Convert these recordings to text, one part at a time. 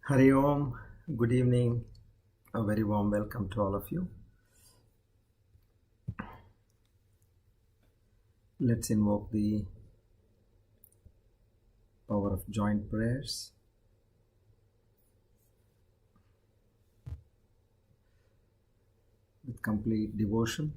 Hari Om, good evening, a very warm welcome to all of you. Let's invoke the power of joint prayers. With complete devotion.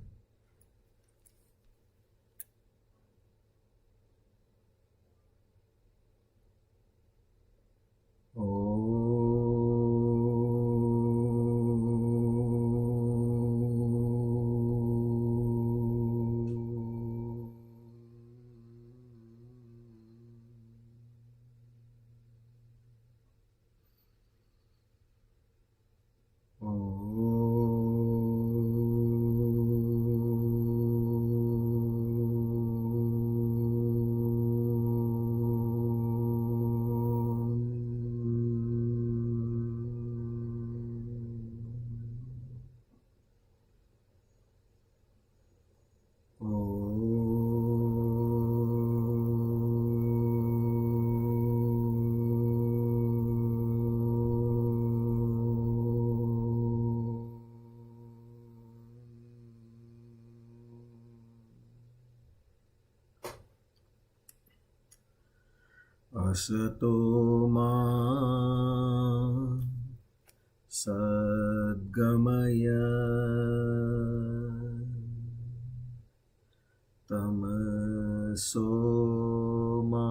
Asato ma sadgamaya tamaso ma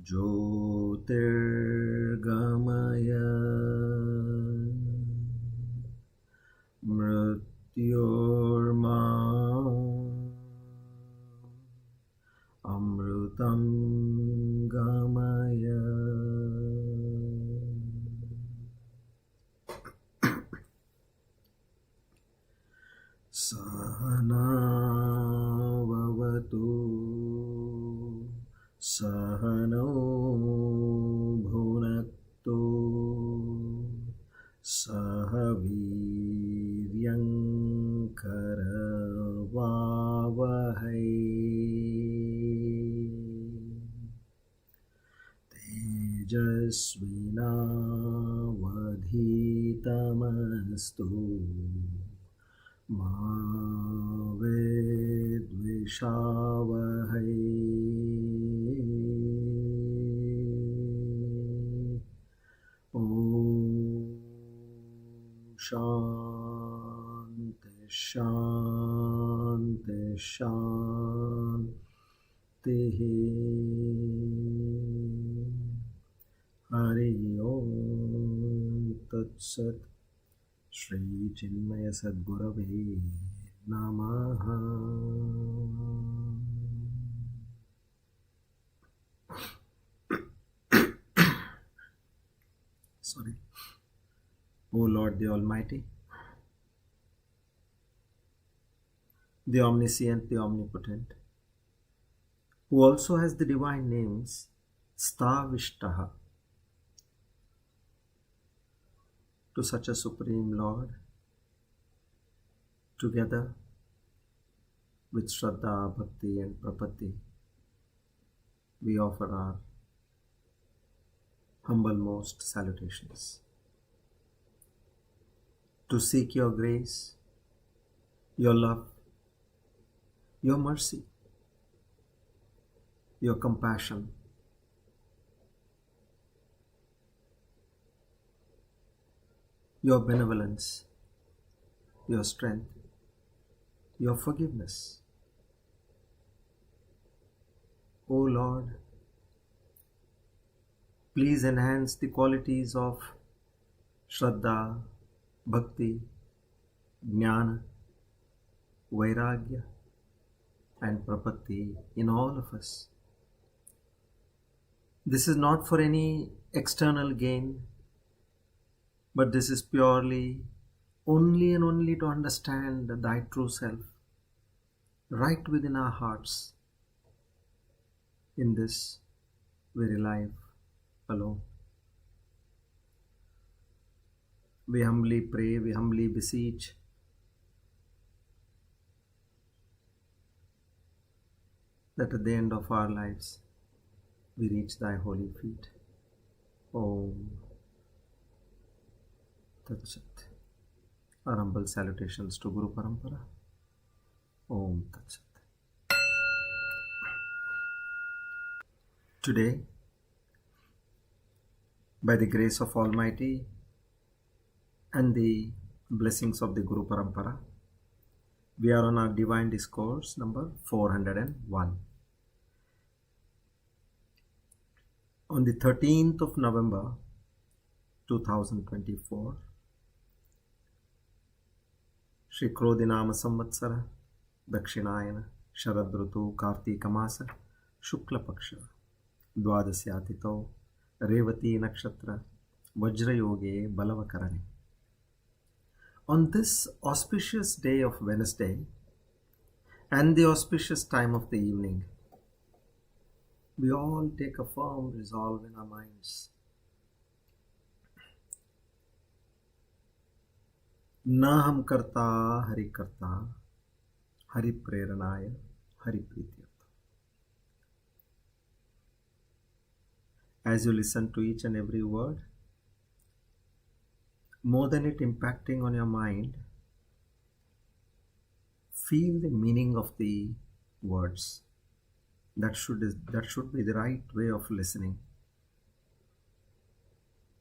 jyotirgamaya mrityorma amrutam gamaya. Sahana vavatu sahano bhunaktu sahaviryam karavavahai tejasvinavadhitamastu ma vedvishavahai. Om Shanti Shanti Shanti. Hari Om Tat Sat. Shri Chinmaya Sadgurave Namaha. Sorry. O Lord the Almighty, the Omniscient, the Omnipotent, who also has the divine names Stavishtaha, to such a Supreme Lord, together with Shraddha, Bhakti and Prapatti, we offer our humble most salutations. To seek your grace, your love, your mercy, your compassion, your benevolence, your strength, your forgiveness. O Lord, please enhance the qualities of Shraddha, Bhakti, Jnana, Vairagya and Prapatti in all of us. This is not for any external gain, but this is purely only and only to understand thy true self right within our hearts in this very life alone. We humbly pray, we humbly beseech that at the end of our lives, we reach thy holy feet. Om Tat Sat. Our humble salutations to Guru Parampara. Om Tat Sat. Today, by the grace of Almighty and the blessings of the Guru Parampara, we are on our Divine Discourse number 401. On the 13th of November 2024, Shri Krodinama Samvatsara, Dakshinayana, Sharadrutu, Kartika Masa, Shukla Paksha, Dwadasyatito, Revati Nakshatra, Vajrayoge Balavakarane. On this auspicious day of Wednesday and the auspicious time of the evening, we all take a firm resolve in our minds. Na ham karta, hari karta, hari preranaya, hari prityartha. As you listen to each and every word, more than it impacting on your mind, feel the meaning of the words. That should be the right way of listening.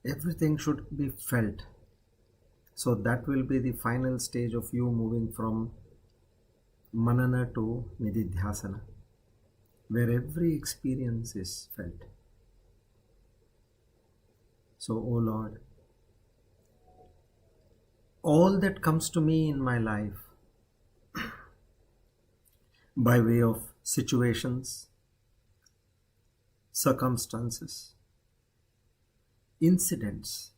Everything should be felt. So that will be the final stage of you moving from manana to nididhyasana, where every experience is felt. So, O Lord, all that comes to me in my life by way of situations, circumstances, incidents,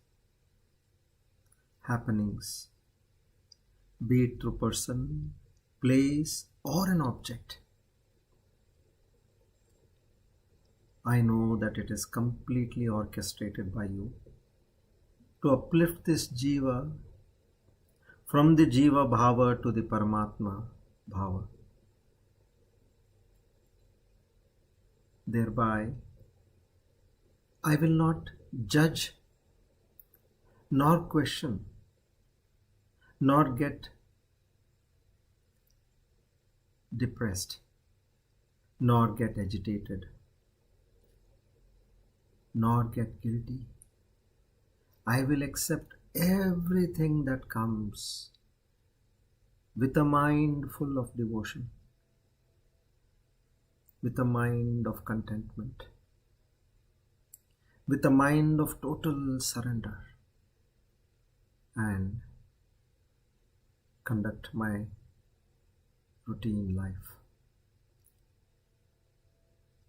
happenings, be it through person, place, or an object, I know that it is completely orchestrated by you to uplift this jeeva from the jeeva bhava to the paramatma bhava. Thereby, I will not judge, nor question, nor get depressed, nor get agitated, nor get guilty. I will accept everything that comes with a mind full of devotion, with a mind of contentment, with a mind of total surrender, and conduct my routine life.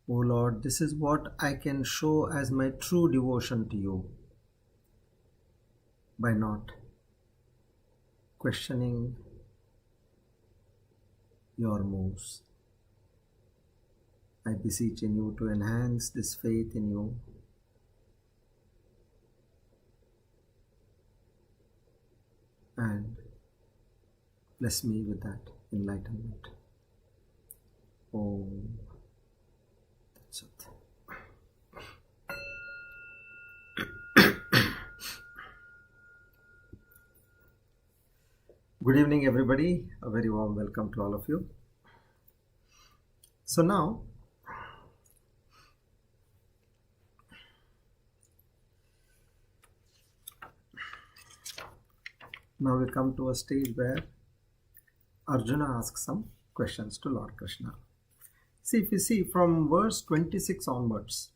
O Lord, this is what I can show as my true devotion to you, by not questioning your moves. I beseech in you to enhance this faith in you, and bless me with that enlightenment. Om Tat Sat. Good evening, everybody. A very warm welcome to all of you. So now, we come to a stage where Arjuna asks some questions to Lord Krishna. See, if you see from verse 26 onwards,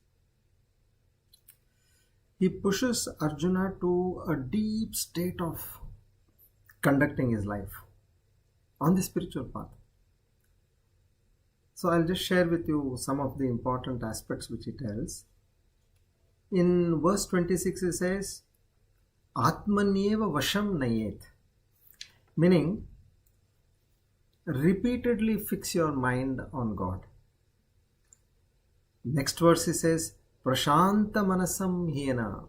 he pushes Arjuna to a deep state of conducting his life on the spiritual path. So I'll just share with you some of the important aspects which he tells. In verse 26 he says, Atmanyeva vasham nayet, meaning repeatedly fix your mind on God. Next verse he says, Prashanta manasam hyena.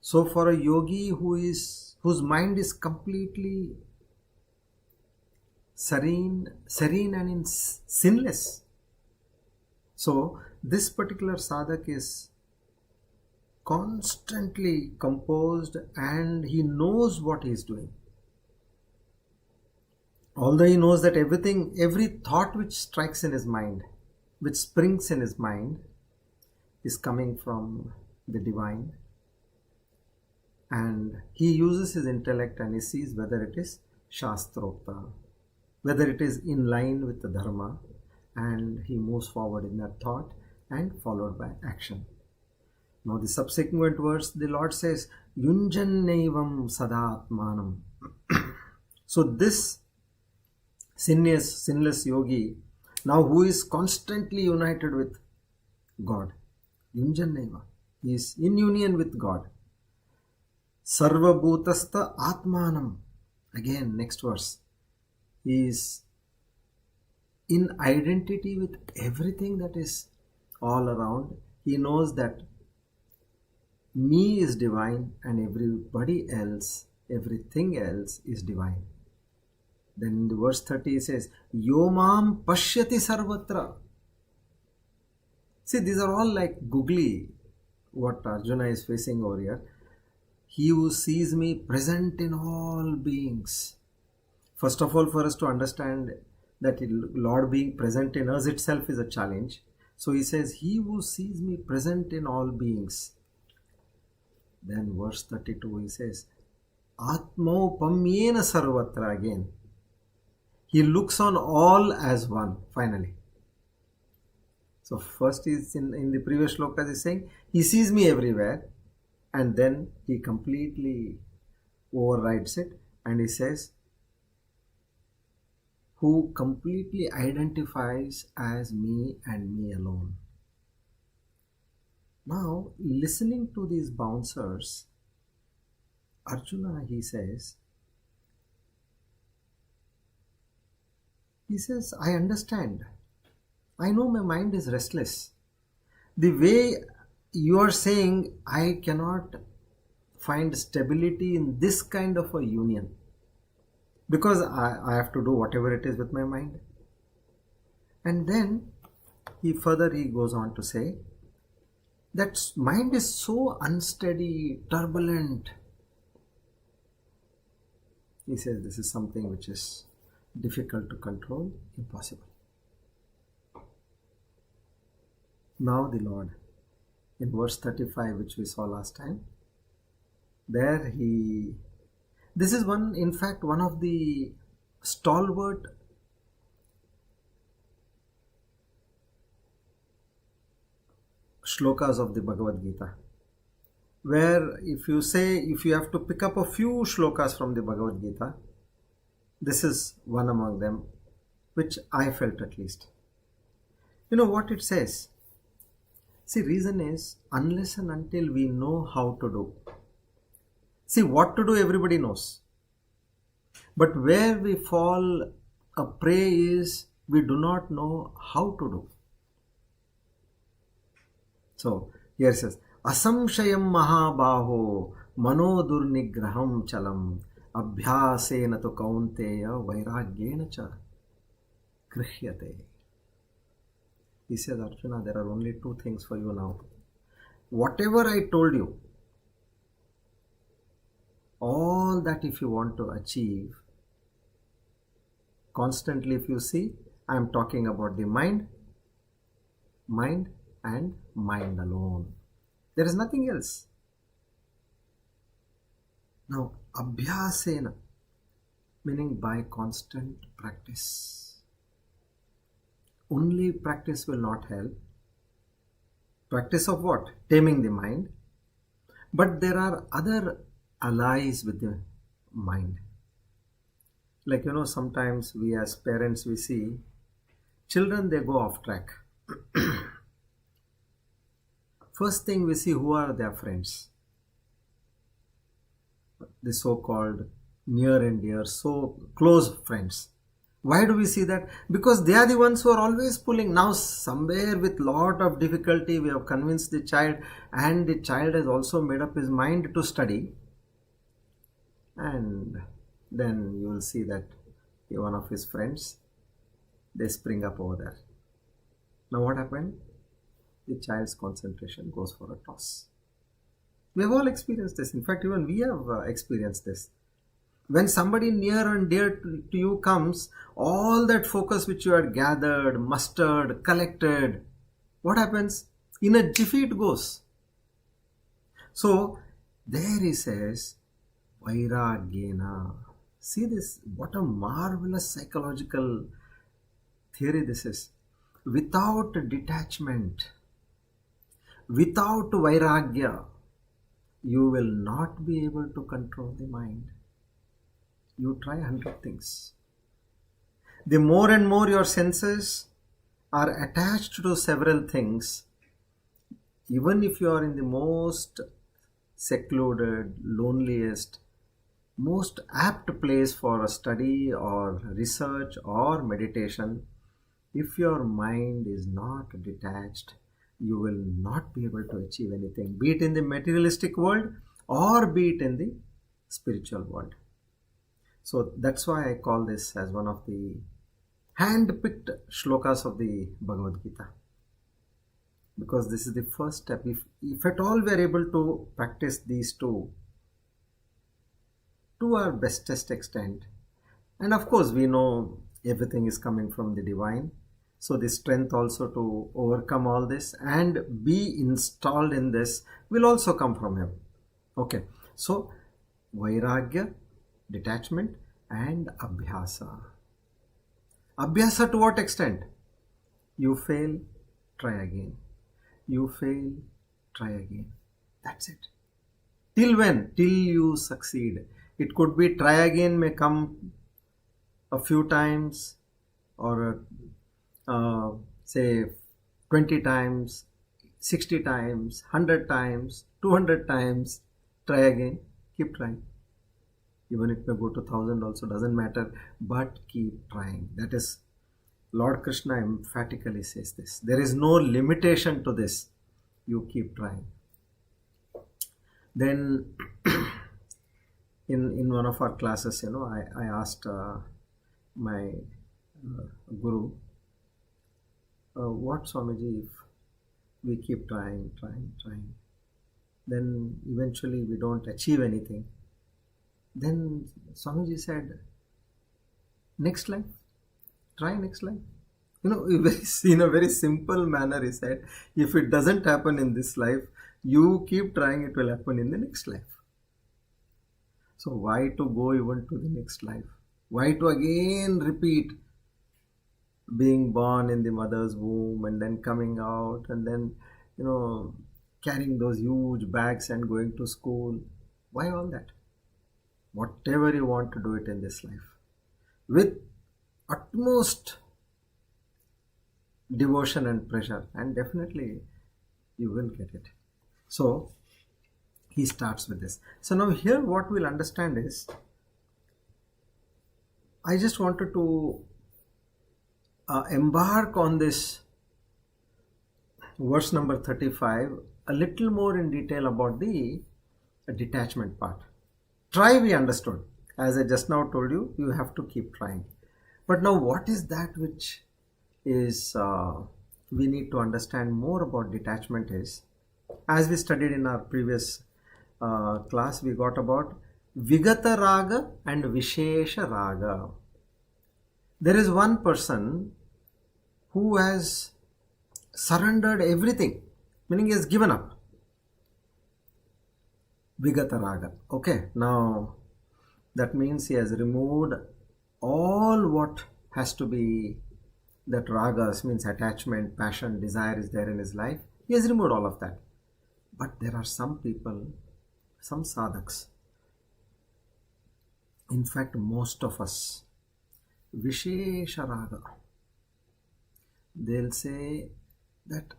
So for a yogi whose mind is completely serene and sinless. So This particular sadhak is constantly composed and he knows what he is doing. Although he knows that every thought which strikes in his mind, which springs in his mind, is coming from the divine, and he uses his intellect and he sees whether it is shastrokta, whether it is in line with the dharma, and he moves forward in that thought and followed by action. Now the subsequent verse, the Lord says, Yunjannevam sadatmanam. So this sinless yogi, now who is constantly united with God, Yunjanneva, he is in union with God. Sarva bhutastha atmanam. Again, next verse. He is in identity with everything that is all around. He knows that me is divine and everybody else, everything else is divine. Then in the verse 30 he says, Yomam pashyati sarvatra. See, these are all like googly, what Arjuna is facing over here. He who sees me present in all beings. First of all, for us to understand that Lord being present in us itself is a challenge. So he says, he who sees me present in all beings. Then verse 32 he says, Atmaupamyena sarvatra again. He looks on all as one, finally. So first is in the previous shlokas is saying, he sees me everywhere, and then he completely overrides it and he says, who completely identifies as me and me alone. Now, listening to these bouncers, Arjuna, he says, I understand. I know my mind is restless. The way you are saying, I cannot find stability in this kind of a union. Because I have to do whatever it is with my mind. And then he goes on to say that mind is so unsteady, turbulent. He says this is something which is difficult to control, impossible. Now the Lord, in verse 35, which we saw last time, this is one of the stalwart shlokas of the Bhagavad Gita, where if you have to pick up a few shlokas from the Bhagavad Gita, this is one among them, which I felt at least. You know what it says? See, reason is, unless and until we know how to do. See, what to do everybody knows. But where we fall a prey is, we do not know how to do. So, here it says, Asamshayam mahabaho manodurnigraham chalam abhyasena tu kaunteya vairagyena cha krishyate. He says, Arjuna, there are only two things for you now. Whatever I told you, all that if you want to achieve, constantly if you see, I am talking about the mind and mind alone. There is nothing else. Now, abhyasena, meaning by constant practice. Only practice will not help. Practice of what? Taming the mind. But there are other allies with the mind. Like, sometimes we as parents, we see children, they go off track. First thing we see, who are their friends? The so-called near and dear, so close friends. Why do we see that? Because they are the ones who are always pulling. Now, somewhere with lot of difficulty, we have convinced the child, and the child has also made up his mind to study. And then you will see that one of his friends, they spring up over there. Now what happened? the child's concentration goes for a toss. We have all experienced this. In fact, even we have experienced this. When somebody near and dear to you comes, all that focus which you had gathered, mustered, collected, what happens? In a jiffy it goes. So, there he says, Vairagya. See this, what a marvelous psychological theory this is. Without detachment, without Vairagya, you will not be able to control the mind. You try 100 things. The more and more your senses are attached to several things, even if you are in the most secluded, loneliest, most apt place for a study or research or meditation, if your mind is not detached, you will not be able to achieve anything, be it in the materialistic world or be it in the spiritual world. So that's why I call this as one of the hand-picked shlokas of the Bhagavad Gita. Because this is the first step. If at all we are able to practice these two to our bestest extent, and of course we know everything is coming from the divine, so the strength also to overcome all this and be installed in this will also come from him. Okay, so Vairagya, detachment, and Abhyasa. Abhyasa to what extent? You fail, try again. You fail, try again. That's it. Till when? Till you succeed. It could be try again may come a few times or say 20 times, 60 times, 100 times, 200 times. Try again. Keep trying. Even it may go to 1,000 also, doesn't matter, but keep trying. That is, Lord Krishna emphatically says this. There is no limitation to this. You keep trying. Then, in one of our classes, I asked my guru, what Swamiji, if we keep trying, then eventually we don't achieve anything. Then Swamiji said, next life, try next life. In a very simple manner, he said, if it doesn't happen in this life, you keep trying, it will happen in the next life. So why to go even to the next life? Why to again repeat being born in the mother's womb and then coming out and then, carrying those huge bags and going to school? Why all that? Whatever you want to do it in this life, with utmost devotion and pressure, and definitely you will get it. So he starts with this. So now here what we'll understand is, I just wanted to embark on this verse number 35 a little more in detail about the detachment part. Try, we understood. As I just now told you, you have to keep trying. But now what is that which is we need to understand more about detachment is, as we studied in our previous class, we got about Vigata Raga and Vishesha Raga. There is one person who has surrendered everything, meaning he has given up. Vigata Raga. Okay, now that means he has removed all what has to be, that ragas means attachment, passion, desire is there in his life. He has removed all of that. But there are some people, some sadhaks, in fact most of us, Vishesha Raga, they'll say that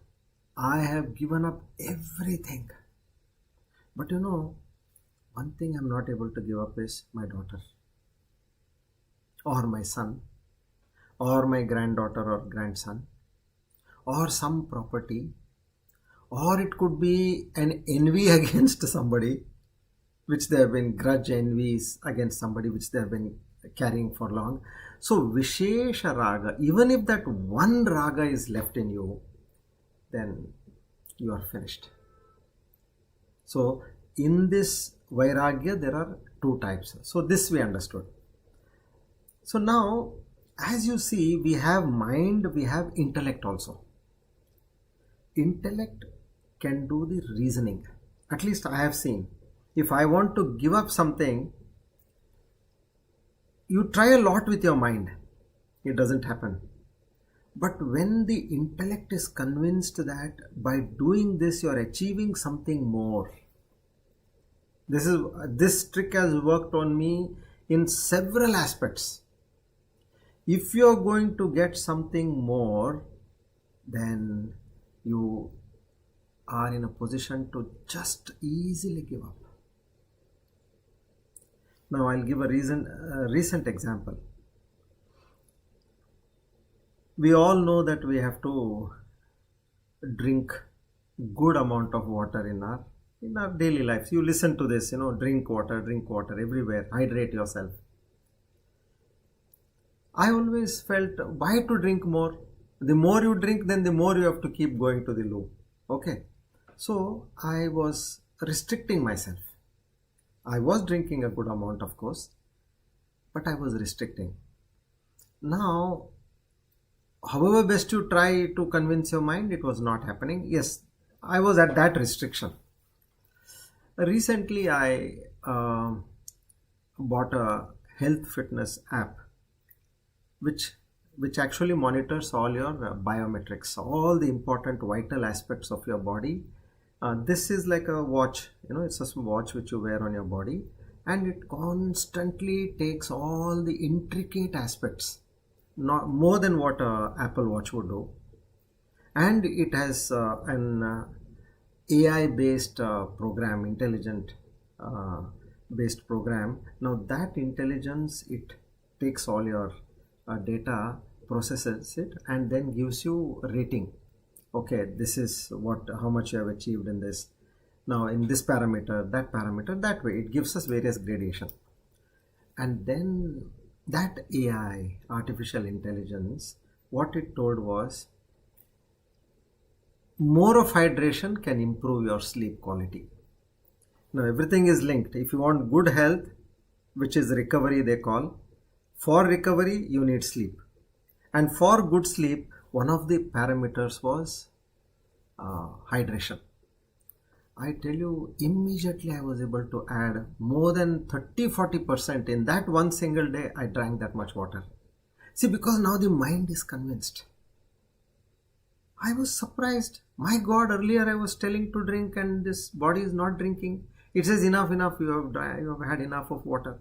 I have given up everything. But one thing I'm not able to give up is my daughter, or my son, or my granddaughter or grandson, or some property, or it could be an envy against somebody, which they have been grudge envies against somebody which they have been carrying for long. So Vishesha Raga, even if that one raga is left in you, then you are finished. So in this Vairagya, there are two types. So this we understood. So now, as you see, we have mind, we have intellect also. Intellect can do the reasoning. At least I have seen. If I want to give up something, you try a lot with your mind. It doesn't happen. But when the intellect is convinced that by doing this you are achieving something more, this trick has worked on me in several aspects. If you are going to get something more, then you are in a position to just easily give up. Now I'll give a recent example. We all know that we have to drink good amount of water in our daily lives. You listen to this, drink water everywhere, hydrate yourself. I always felt, why to drink more? The more you drink, then the more you have to keep going to the loo. Okay. So I was restricting myself. I was drinking a good amount, of course, but I was restricting. Now, however best you try to convince your mind, it was not happening. Yes, I was at that restriction. Recently, I bought a health fitness app which actually monitors all your biometrics, all the important vital aspects of your body. This is like a watch, it's a watch which you wear on your body, and it constantly takes all the intricate aspects, not more than what a Apple Watch would do. And it has an AI based program, intelligent based program. Now that intelligence, it takes all your data, processes it, and then gives you a rating. Okay, this is how much you have achieved in this. Now in this parameter, that way it gives us various gradation. And then that AI, artificial intelligence, what it told was, more of hydration can improve your sleep quality. Now everything is linked. If you want good health, which is recovery they call, for recovery you need sleep. And for good sleep, one of the parameters was hydration. I tell you, immediately I was able to add more than 30-40% in that one single day. I drank that much water. See, because now the mind is convinced. I was surprised. My God, earlier I was telling to drink and this body is not drinking. It says enough, you have had enough of water.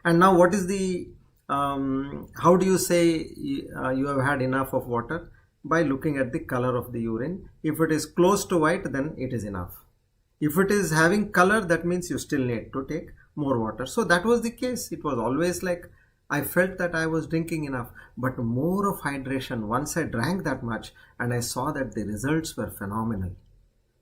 And now what is the, how do you say you have had enough of water? By looking at the color of the urine. If it is close to white, then it is enough. If it is having color, that means you still need to take more water. So that was the case. It was always like I felt that I was drinking enough, but more of hydration. Once I drank that much and I saw that the results were phenomenal.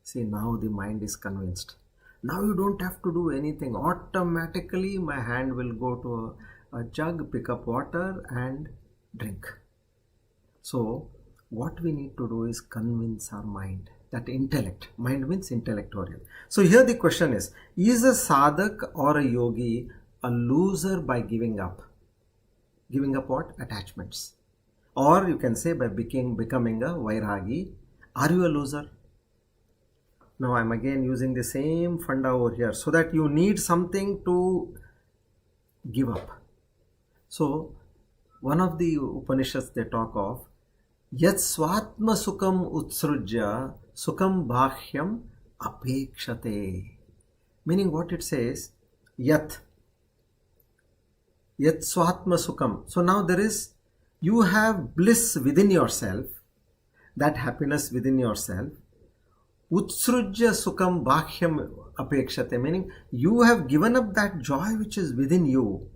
See, now the mind is convinced. Now you don't have to do anything. Automatically my hand will go to a jug, pick up water and drink. So what we need to do is convince our mind. That intellect. Mind means intellectual. So here the question is a sadhak or a yogi a loser by giving up? Giving up what? Attachments. Or you can say by becoming a vairagi. Are you a loser? Now I'm again using the same funda over here so that you need something to give up. So one of the Upanishads they talk of Yat swatma sukam utsrujya sukam bhahyam apekshate. Meaning what it says, yat swatma sukam. So now you have bliss within yourself, that happiness within yourself. Utsrujya sukam bhahyam apekshate. Meaning you have given up that joy which is within you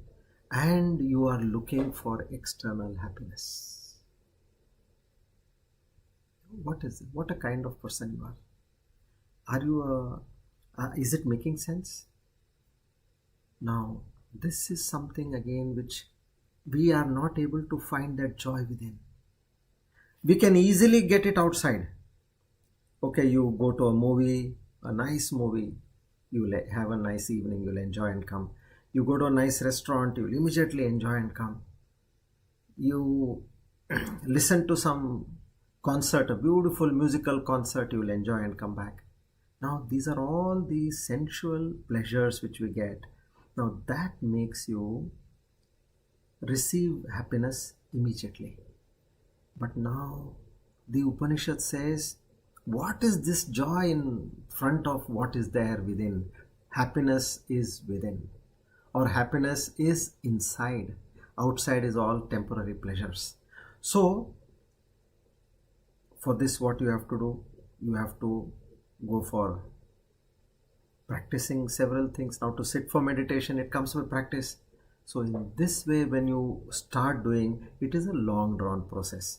and you are looking for external happiness. What is it? What a kind of person you are? Are you is it making sense? Now, this is something again which we are not able to find that joy within. We can easily get it outside. Okay, you go to a movie, a nice movie, you'll have a nice evening, you'll enjoy and come. You go to a nice restaurant, you'll immediately enjoy and come. You listen to some concert, a beautiful musical concert, you will enjoy and come back. Now, these are all the sensual pleasures which we get. Now, that makes you receive happiness immediately. But now, the Upanishad says, what is this joy in front of what is there within? Happiness is within, or happiness is inside. Outside is all temporary pleasures. So, for this, what you have to do? You have to go for practicing several things. Now, to sit for meditation, it comes with practice. So, in this way, when you start doing, it is a long drawn process.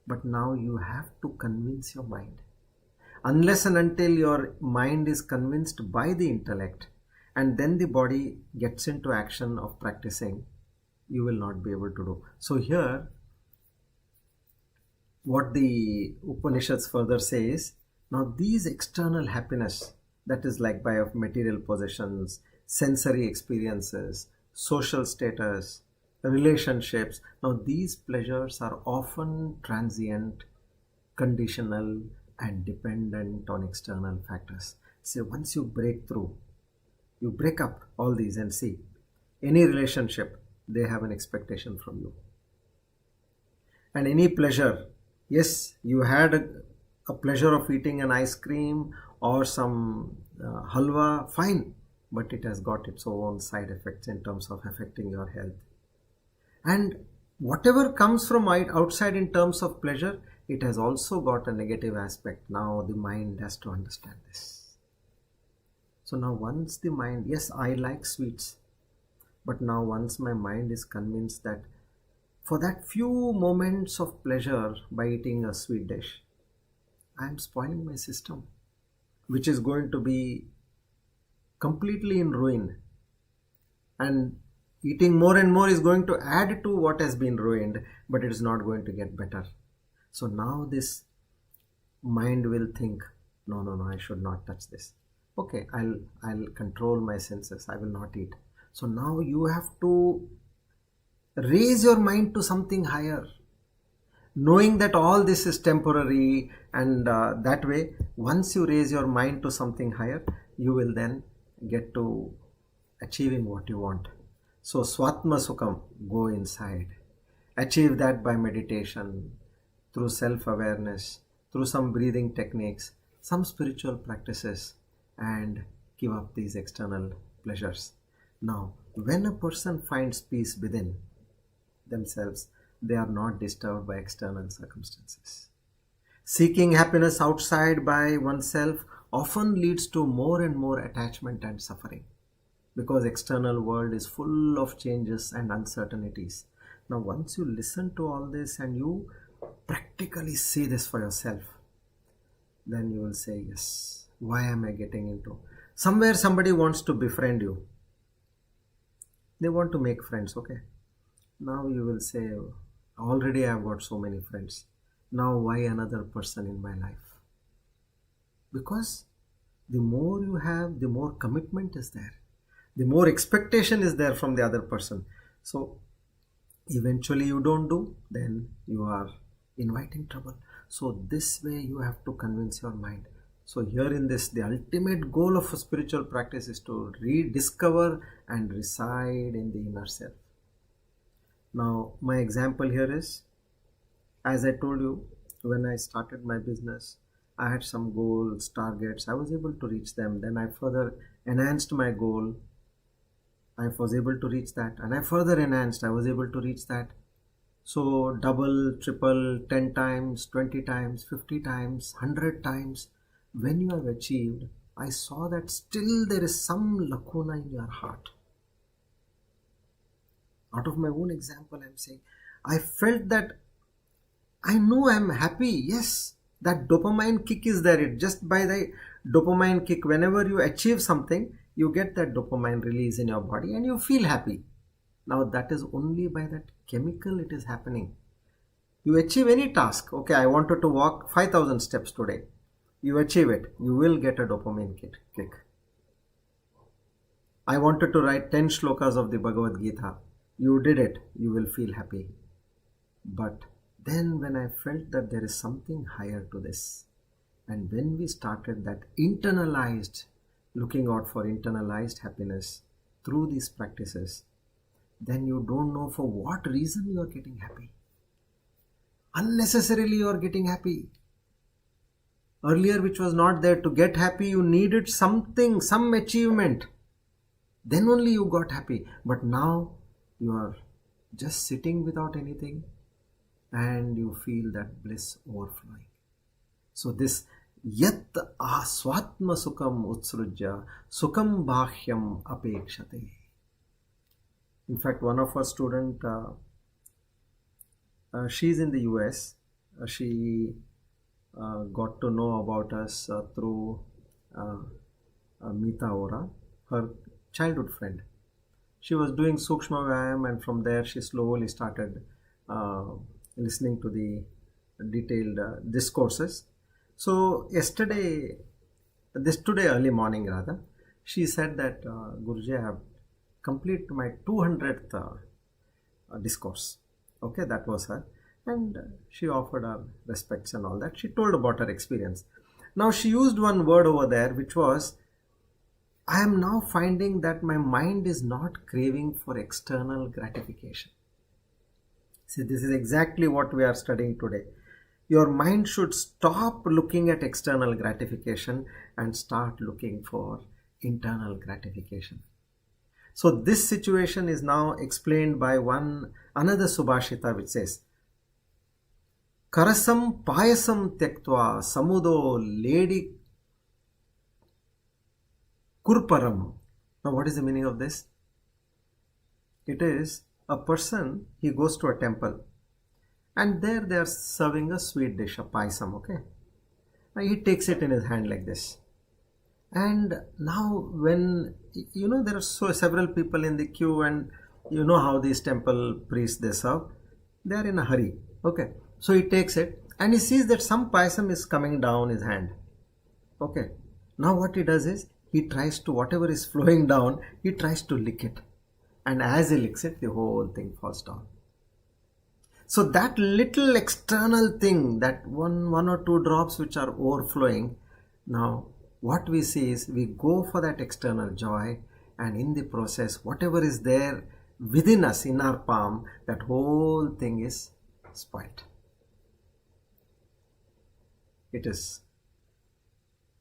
But now you have to convince your mind. Unless and until your mind is convinced by the intellect, and then the body gets into action of practicing, you will not be able to do. So here, what the Upanishads further says, now these external happiness, that is like by of material possessions, sensory experiences, social status, relationships, now these pleasures are often transient, conditional, and dependent on external factors. So once you break through, you break up all these and see, any relationship, they have an expectation from you. And any pleasure, yes, you had a pleasure of eating an ice cream or some halwa, fine, but it has got its own side effects in terms of affecting your health. And whatever comes from outside in terms of pleasure, it has also got a negative aspect. Now the mind has to understand this. So now once the mind, yes, I like sweets, but now once my mind is convinced that for that few moments of pleasure by eating a sweet dish, I am spoiling my system, which is going to be completely in ruin. And eating more and more is going to add to what has been ruined, but it is not going to get better. So now this mind will think, no, I should not touch this. Okay, I'll control my senses. I will not eat. So now you have to raise your mind to something higher, knowing that all this is temporary, and that way, once you raise your mind to something higher, you will then get to achieving what you want. So Swatma Sukham, go inside. Achieve that by meditation, through self-awareness, through some breathing techniques, some spiritual practices, and give up these external pleasures. Now, when a person finds peace within themselves, they are not disturbed by external circumstances. Seeking happiness outside by oneself often leads to more and more attachment and suffering, because external world is full of changes and uncertainties. Now, once you listen to all this and you practically see this for yourself, then you will say, yes, why am I getting into? Somewhere somebody wants to befriend you. They want to make friends, okay? Now you will say, already I have got so many friends. Now why another person in my life? Because the more you have, the more commitment is there. The more expectation is there from the other person. So eventually you don't do, then you are inviting trouble. So this way you have to convince your mind. So here in this, the ultimate goal of a spiritual practice is to rediscover and reside in the inner self. Now my example here is, as I told you, when I started my business, I had some goals, targets, I was able to reach them. Then I further enhanced my goal. I was able to reach that, and I further enhanced, I was able to reach that. So double, triple, 10 times, 20 times, 50 times, 100 times. When you have achieved, I saw that still there is some lacuna in your heart. Out of my own example, I'm saying, I felt that I know I'm happy. Yes, that dopamine kick is there. It just by the dopamine kick, whenever you achieve something, you get that dopamine release in your body and you feel happy. Now that is only by that chemical it is happening. You achieve any task. Okay, I wanted to walk 5,000 steps today. you achieve it, you will get a dopamine kick. I wanted to write 10 shlokas of the Bhagavad Gita. You did it, you will feel happy. But then when I felt that there is something higher to this, and when we started that internalized, looking out for internalized happiness through these practices, then you don't know for what reason you are getting happy. Unnecessarily you are getting happy. Earlier, which was not there, to get happy you needed something, some achievement. Then only you got happy. But now you are just sitting without anything and you feel that bliss overflowing. So this yat swatma sukham utsrujya sukham bhahyam apekshate. In fact, one of our students, she's in the US. She got to know about us through Meeta Ora, her childhood friend. She was doing Sukshma Vyayam, and from there she slowly started listening to the detailed discourses. So today early morning rather, she said that Guruji, I have completed my 200th discourse. Okay, that was her. And she offered her respects and all that. She told about her experience. Now she used one word over there, which was, I am now finding that my mind is not craving for external gratification. See, this is exactly what we are studying today. Your mind should stop looking at external gratification and start looking for internal gratification. So this situation is now explained by another Subhashita, which says, Karasam payasam tektva samudo ledi kurparam. Now what is the meaning of this? It is a person, he goes to a temple and there they are serving a sweet dish, a payasam, okay? Now he takes it in his hand like this. And now when, there are several people in the queue, and you know how these temple priests they serve, they are in a hurry, okay? So he takes it and he sees that some payasam is coming down his hand. Okay. Now what he does is, he tries to, whatever is flowing down, he tries to lick it. And as he licks it, the whole thing falls down. So that little external thing, that one or two drops which are overflowing, now what we see is we go for that external joy, and in the process, whatever is there within us, in our palm, that whole thing is spoiled. It is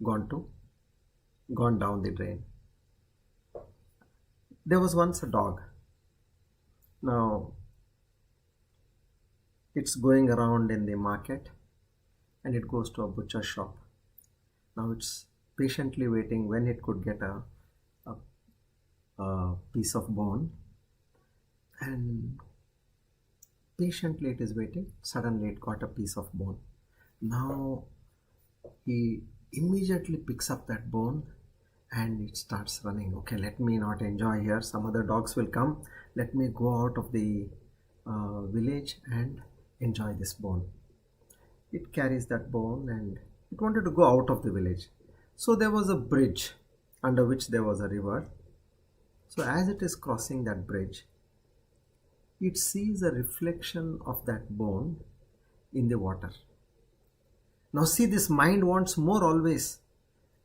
gone down the drain. There was once a dog. Now, it's going around in the market and it goes to a butcher shop. Now it's patiently waiting when it could get a piece of bone, and patiently it is waiting. Suddenly it got a piece of bone. Now he immediately picks up that bone and it starts running. Okay, let me not enjoy here. Some other dogs will come. Let me go out of the village and enjoy this bone. It carries that bone and it wanted to go out of the village. So there was a bridge under which there was a river. So as it is crossing that bridge, it sees a reflection of that bone in the water. Now see, this mind wants more always.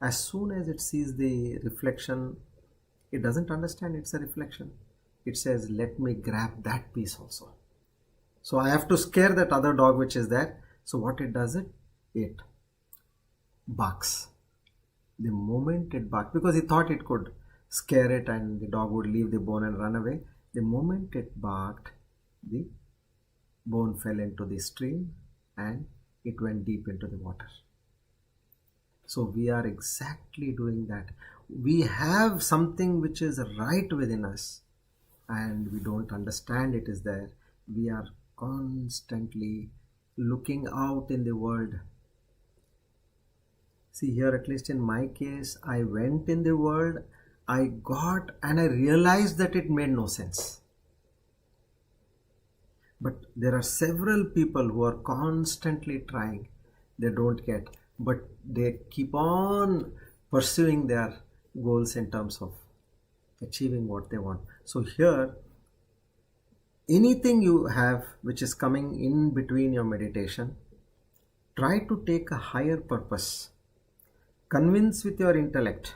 As soon as it sees the reflection, it doesn't understand it's a reflection. It says, let me grab that piece also. So I have to scare that other dog which is there. So what it does, it barks. The moment it barks, because he thought it could scare it and the dog would leave the bone and run away. The moment it barked, the bone fell into the stream and it went deep into the water. So we are exactly doing that. We have something which is right within us and we don't understand it is there. We are constantly looking out in the world. See, here, at least in my case, I went in the world, I got, and I realized that it made no sense. But there are several people who are constantly trying. They don't get. but they keep on pursuing their goals in terms of achieving what they want. So here, anything you have which is coming in between your meditation, try to take a higher purpose. Convince with your intellect,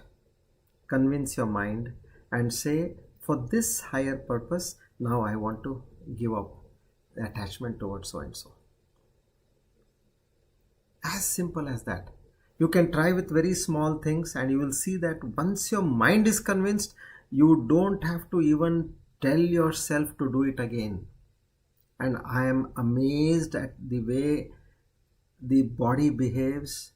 convince your mind, and say, for this higher purpose, now I want to give up the attachment towards so and so. As simple as that. You can try with very small things, and you will see that once your mind is convinced, you don't have to even tell yourself to do it again. And I am amazed at the way the body behaves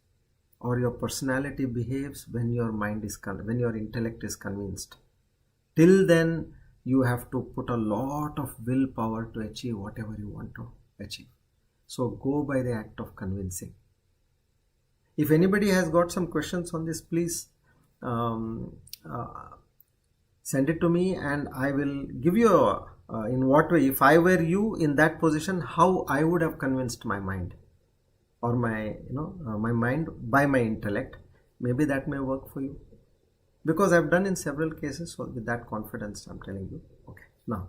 or your personality behaves when your mind is when your intellect is convinced. Till then, you have to put a lot of willpower to achieve whatever you want to achieve. So go by the act of convincing. If anybody has got some questions on this, please send it to me, and I will give you in what way, if I were you in that position, how I would have convinced my mind, or my my mind by my intellect. Maybe that may work for you, because I've done in several cases. So with that confidence, I'm telling you. Okay, now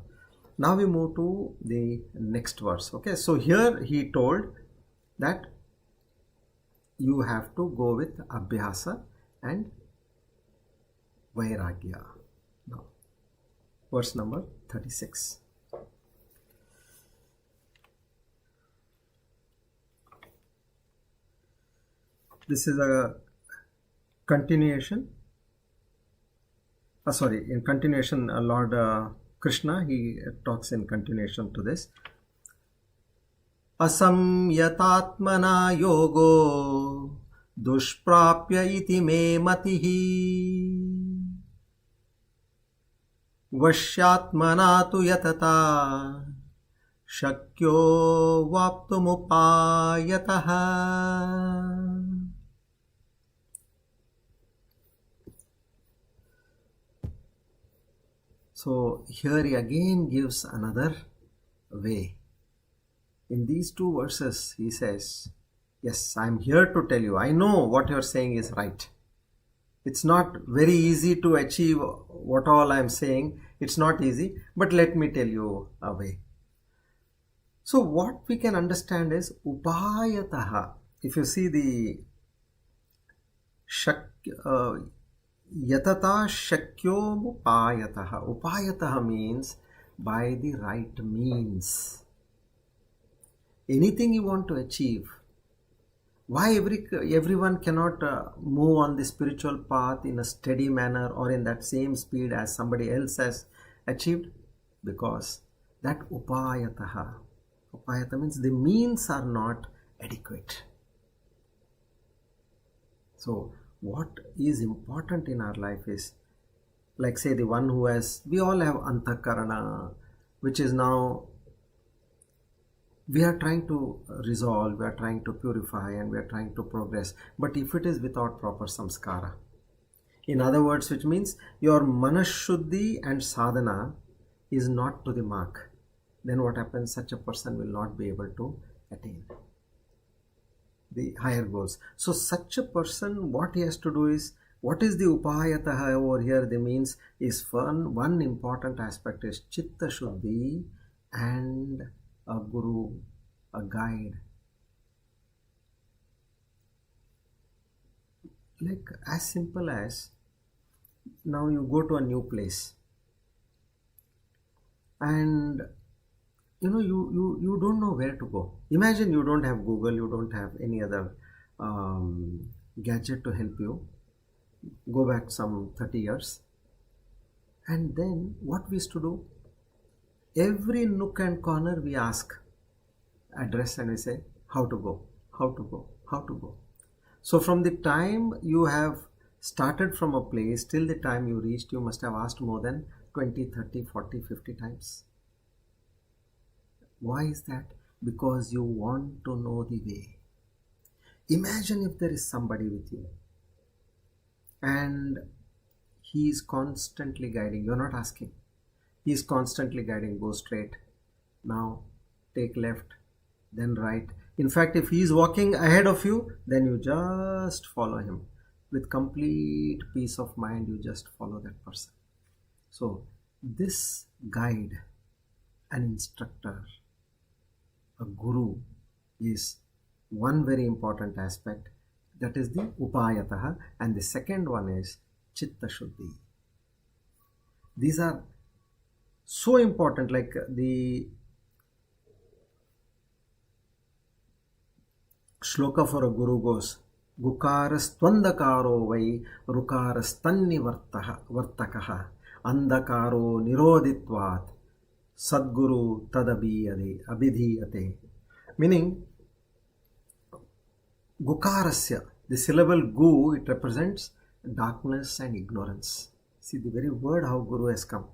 we move to the next verse. Okay, so here he told that you have to go with abhyasa and vairagya. Now, verse number 36. This is a continuation. In continuation, Lord Krishna, he talks in continuation to this. Asamyatatmana yogo dushprapya iti me matihi vashyatmana tu yatata shakyo vaptumupayataha. So here he again gives another way. In these two verses, he says, yes, I'm here to tell you, I know what you're saying is right. It's not very easy to achieve what all I'm saying. It's not easy, but let me tell you a way. So what we can understand is upayataha. If you see the yatata shakyo upayataha. Upayataha means by the right means. Anything you want to achieve. Why everyone cannot move on the spiritual path in a steady manner or in that same speed as somebody else has achieved? Because that upayataha. Upayata means the means are not adequate. So what is important in our life is, like say the one who has, we all have antakarana, which is now we are trying to resolve, we are trying to purify, and we are trying to progress. But if it is without proper samskara, in other words, which means your manashuddhi and sadhana is not to the mark, then what happens? Such a person will not be able to attain the higher goals. So such a person, what he has to do is, what is the upayataha over here? The means is one important aspect is chitta shuddhi and a guru, a guide. Like as simple as, now you go to a new place and you don't know where to go. Imagine you don't have Google, you don't have any other gadget to help you. Go back some 30 years. And then what we used to do? Every nook and corner we ask address and we say, how to go, how to go, how to go. So from the time you have started from a place till the time you reached, you must have asked more than 20, 30, 40, 50 times. Why is that? Because you want to know the way. Imagine if there is somebody with you and he is constantly guiding. You're not asking. He is constantly guiding. Go straight. Now take left, then right. In fact, if he is walking ahead of you, then you just follow him. With complete peace of mind, you just follow that person. So this guide, an instructor, a guru, is one very important aspect. That is the upayataha. And the second one is chitta shuddhi. These are so important. Like the shloka for a guru goes, Gukaras tvandakaro vai rukaras tanni vartakaha andakaro niroditvat sadguru abhidhiyate. Meaning, gukarasya, the syllable gu, it represents darkness and ignorance. See the very word how guru has come.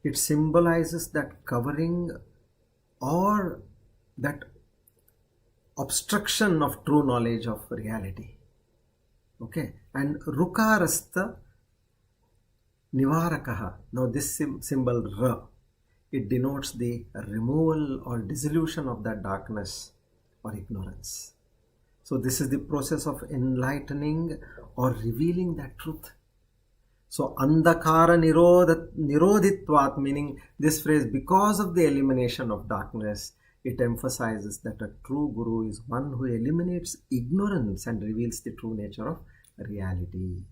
It symbolizes that covering or that obstruction of true knowledge of reality. Okay, and rukarasta nivarakaha. Now this symbol ra, it denotes the removal or dissolution of that darkness or ignorance. So this is the process of enlightening or revealing that truth. So andhakara nirodhitvat, meaning this phrase, because of the elimination of darkness, it emphasizes that a true guru is one who eliminates ignorance and reveals the true nature of reality.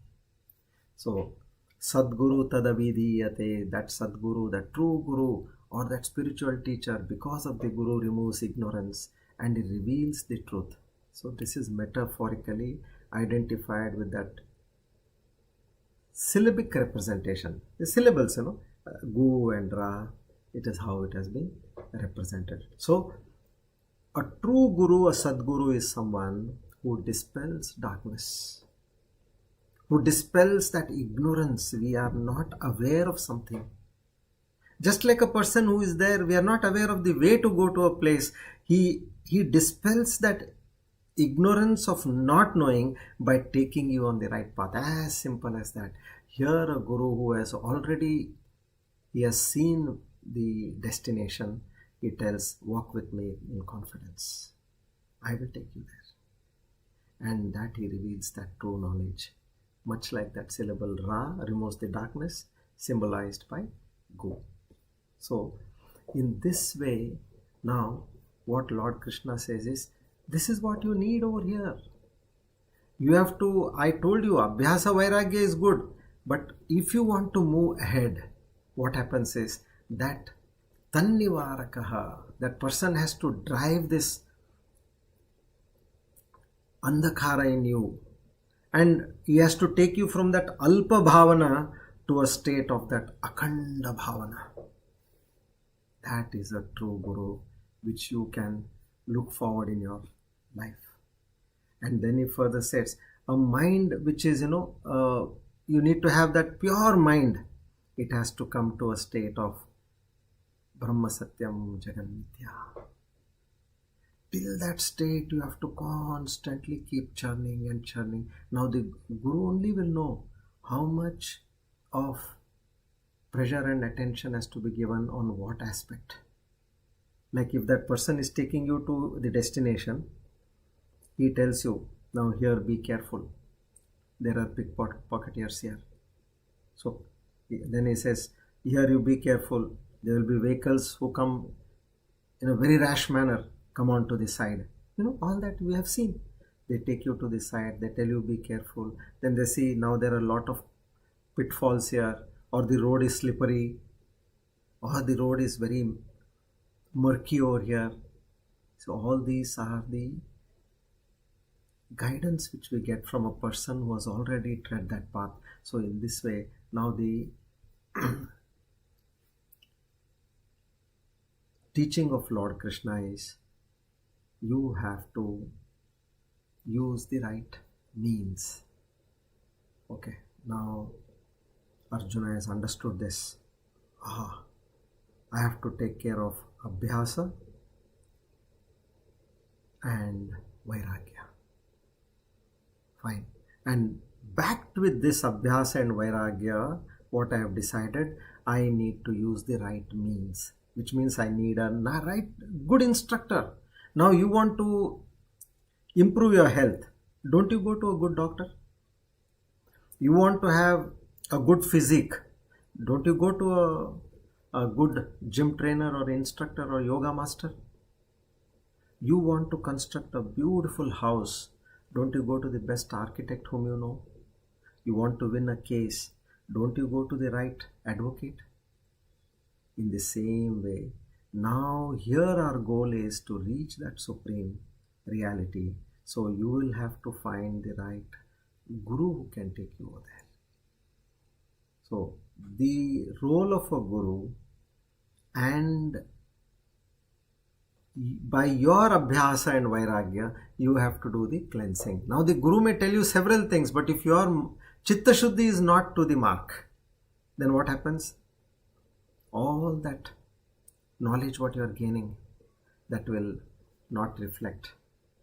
So Sadguru tadavidiyate, that Sadguru, that true guru or that spiritual teacher, because of the guru removes ignorance and he reveals the truth. So this is metaphorically identified with that syllabic representation. The syllables, gu and ra, it is how it has been represented. So a true guru, a Sadguru, is someone who dispels darkness, who dispels that ignorance. We are not aware of something. Just like a person who is there, we are not aware of the way to go to a place. He dispels that ignorance of not knowing by taking you on the right path. As simple as that. Here a guru who has already, he has seen the destination, he tells, walk with me in confidence. I will take you there. And that he reveals that true knowledge. Much like that syllable ra removes the darkness, symbolized by gu. So in this way, now what Lord Krishna says is, this is what you need over here. You have to, I told you, Abhyasa Vairagya is good. But if you want to move ahead, what happens is that tannivarakaha, that person has to drive this andhakara in you. And he has to take you from that alpa bhavana to a state of that akhanda bhavana. That is a true guru which you can look forward in your life. And then he further says, a mind which is, you need to have that pure mind. It has to come to a state of Brahma Satyam Jagan Mithya. Till that state, you have to constantly keep churning and churning. Now the guru only will know how much of pressure and attention has to be given on what aspect. Like if that person is taking you to the destination, he tells you, now here be careful. There are pickpocketers here. So then he says, here you be careful. There will be vehicles who come in a very rash manner, come on to the side. All that we have seen. They take you to the side, they tell you be careful. Then they see now there are a lot of pitfalls here, or the road is slippery, or the road is very murky over here. So all these are the guidance which we get from a person who has already tread that path. So in this way, now the teaching of Lord Krishna is, you have to use the right means. Okay, now Arjuna has understood this. I have to take care of Abhyasa and Vairagya. Fine. And backed with this Abhyasa and Vairagya, what I have decided, I need to use the right means, which means I need a right, good instructor. Now you want to improve your health, don't you go to a good doctor? You want to have a good physique, don't you go to a good gym trainer or instructor or yoga master? You want to construct a beautiful house, don't you go to the best architect whom you know? You want to win a case, don't you go to the right advocate? In the same way, now here our goal is to reach that supreme reality. So you will have to find the right guru who can take you over there. So the role of a guru, and by your abhyasa and vairagya, you have to do the cleansing. Now the guru may tell you several things, but if your chitta shuddhi is not to the mark, then what happens? All that knowledge what you are gaining, that will not reflect,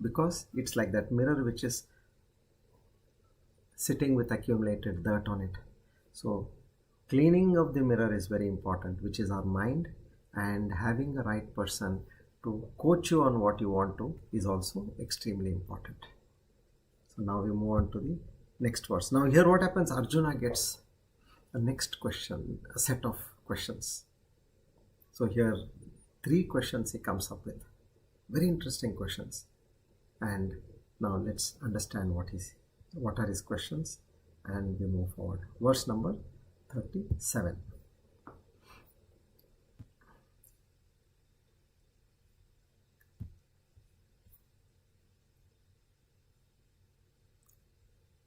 because it's like that mirror which is sitting with accumulated dirt on it. So cleaning of the mirror is very important, which is our mind, and having a right person to coach you on what you want to is also extremely important. So now we move on to the next verse. Now here what happens? Arjuna gets a next question, a set of questions. So here 3 questions he comes up with. Very interesting questions. And now let's understand what are his questions, and we move forward. Verse number 37.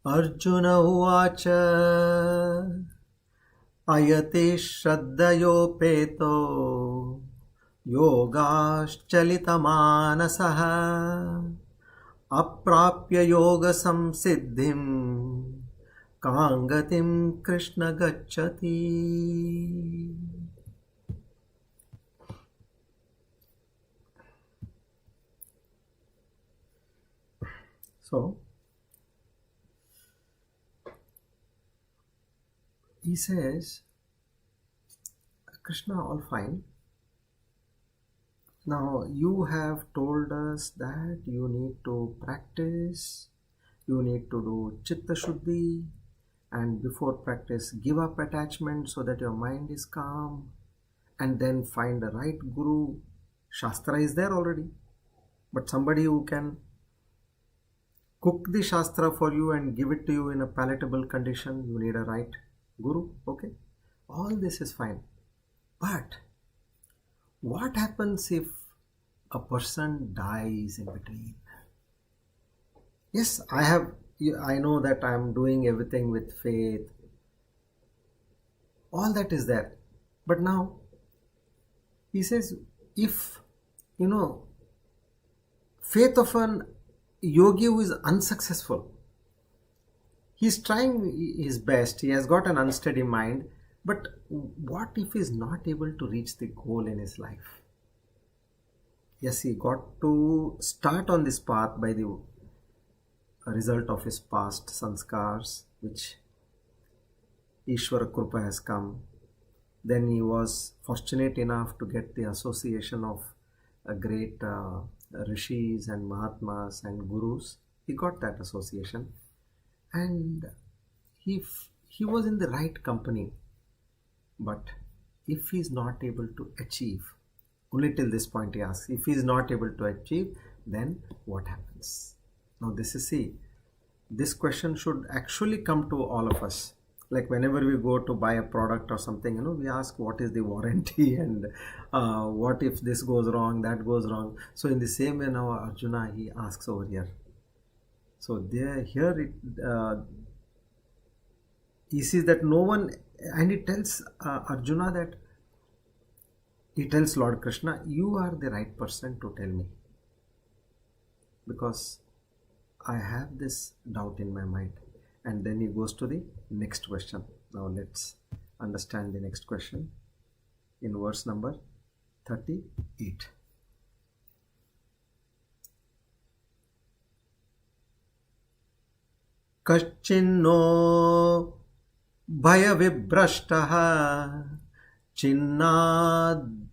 Arjuna uvacha ayate shraddhayopeto yogaschalitamaanasaha aprapya yoga samsiddhim kangatim Krishna gacchati. So he says, Krishna, all fine. Now you have told us that you need to practice, you need to do chitta shuddhi, and before practice give up attachment so that your mind is calm, and then find the right guru. Shastra is there already, but somebody who can cook the Shastra for you and give it to you in a palatable condition, you need a right guru. Okay, all this is fine, but what happens if a person dies in between? Yes, I know that I am doing everything with faith, all that is there, but now he says, if faith of an yogi who is unsuccessful, he's trying his best, he has got an unsteady mind, but what if he is not able to reach the goal in his life? Yes, he got to start on this path by the result of his past sanskars, which Ishvara Krupa has come. Then he was fortunate enough to get the association of a great rishis and mahatmas and gurus. He got that association, and he was in the right company. But if he is not able to achieve, only till this point he asks, if he is not able to achieve, then what happens? Now this question should actually come to all of us. Like whenever we go to buy a product or something, we ask what is the warranty, and what if this goes wrong, that goes wrong. So in the same way now Arjuna, he asks over here. So he sees that no one, and he tells Arjuna that, he tells Lord Krishna, you are the right person to tell me, because I have this doubt in my mind. And then he goes to the next question. Now let's understand the next question in verse number 38. Kaschinno bhaya vibrashtaha chinnad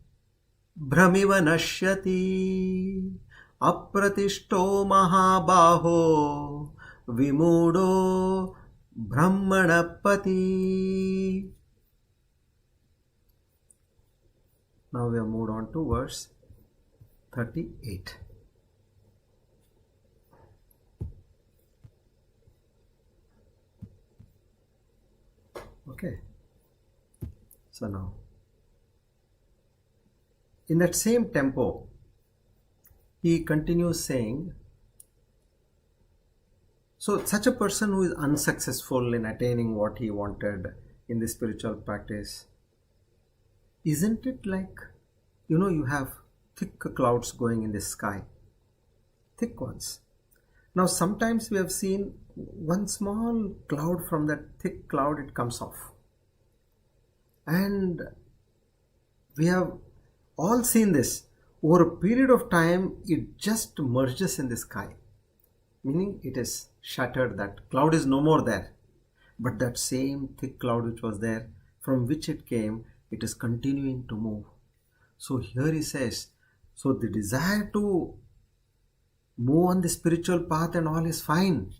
brahmiva nashyati apratishto mahabaho vimudo brahmanapati. Now we have moved on to verse 38. Okay. So now, in that same tempo, he continues saying, so such a person who is unsuccessful in attaining what he wanted in the spiritual practice, isn't it like, you have thick clouds going in the sky, thick ones. Now sometimes we have seen one small cloud, from that thick cloud it comes off. And we have all seen this. Over a period of time, it just merges in the sky. Meaning it is shattered, that cloud is no more there. But that same thick cloud which was there, from which it came, it is continuing to move. So here he says, so the desire to move on the spiritual path and all is fine.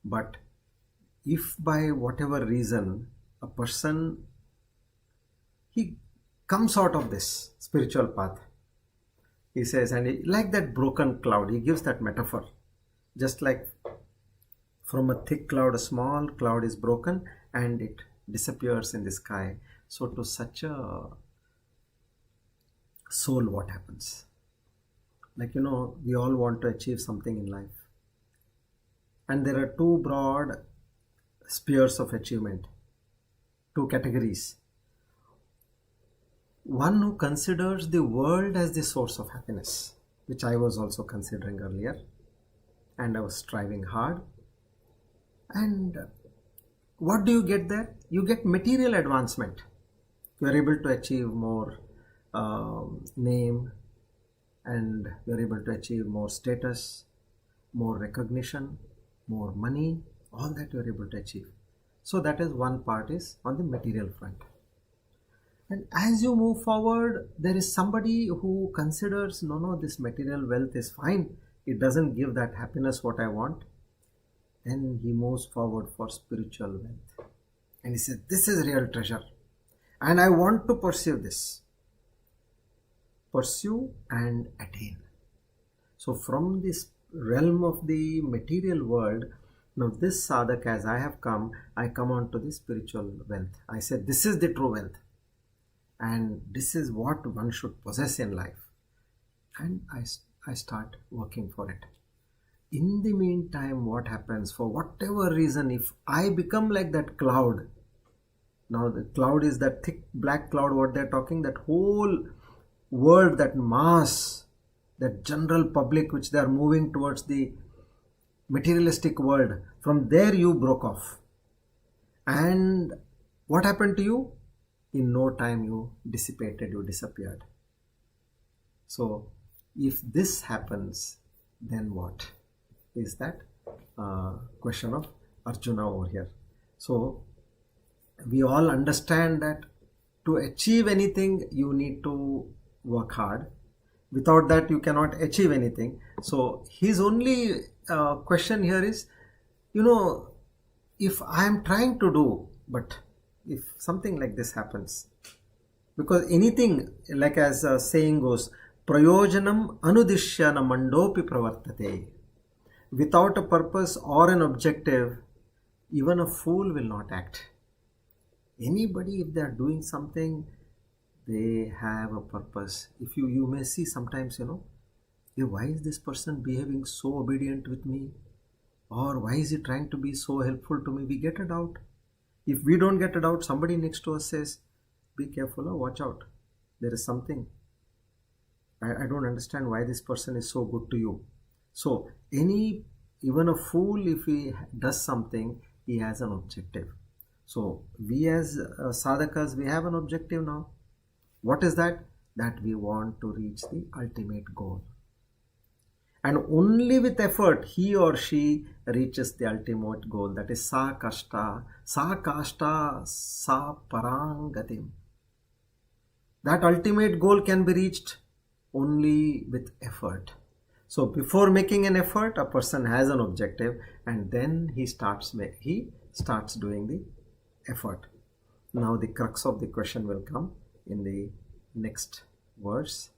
But if by whatever reason a person, he comes out of this spiritual path, he says, and like that broken cloud, he gives that metaphor. Just like from a thick cloud, a small cloud is broken and it disappears in the sky. So to such a soul, what happens? Like, we all want to achieve something in life. And there are two broad spheres of achievement, two categories. One who considers the world as the source of happiness, which I was also considering earlier, and I was striving hard. And what do you get there? You get material advancement. You are able to achieve more name, and you are able to achieve more status, more recognition, more money, all that you are able to achieve. So that is one part, is on the material front. And as you move forward, there is somebody who considers, no, this material wealth is fine. It doesn't give that happiness what I want. Then he moves forward for spiritual wealth. And he said, this is real treasure. And I want to pursue this. Pursue and attain. So from this realm of the material world, now this sadhak, as I have come, I come on to the spiritual wealth. I said, this is the true wealth. And this is what one should possess in life. And I start working for it. In the meantime, what happens? For whatever reason, if I become like that cloud, now the cloud is that thick black cloud, what they're talking, that whole world, that mass, that general public which they are moving towards the materialistic world, from there you broke off. And what happened to you? In no time you dissipated, you disappeared. So if this happens, then what? Is that question of Arjuna over here. So we all understand that to achieve anything, you need to work hard. Without that, you cannot achieve anything. So his only question here is, if I am trying to do, but if something like this happens, because anything, like as a saying goes, prayojanam anudishyana mandopi pravartate. Without a purpose or an objective, even a fool will not act. Anybody, if they are doing something, they have a purpose. If you may see sometimes, why is this person behaving so obedient with me? Or why is he trying to be so helpful to me? We get a doubt. If we don't get a doubt, somebody next to us says, be careful, watch out. There is something. I don't understand why this person is so good to you. So even a fool, if he does something, he has an objective. So we as sadhakas, we have an objective now. What is that? That we want to reach the ultimate goal. And only with effort, he or she reaches the ultimate goal. That is sa kashta, sa parangatim. That ultimate goal can be reached only with effort. So before making an effort, a person has an objective, and then he starts doing the effort. Now the crux of the question will come in the next verse.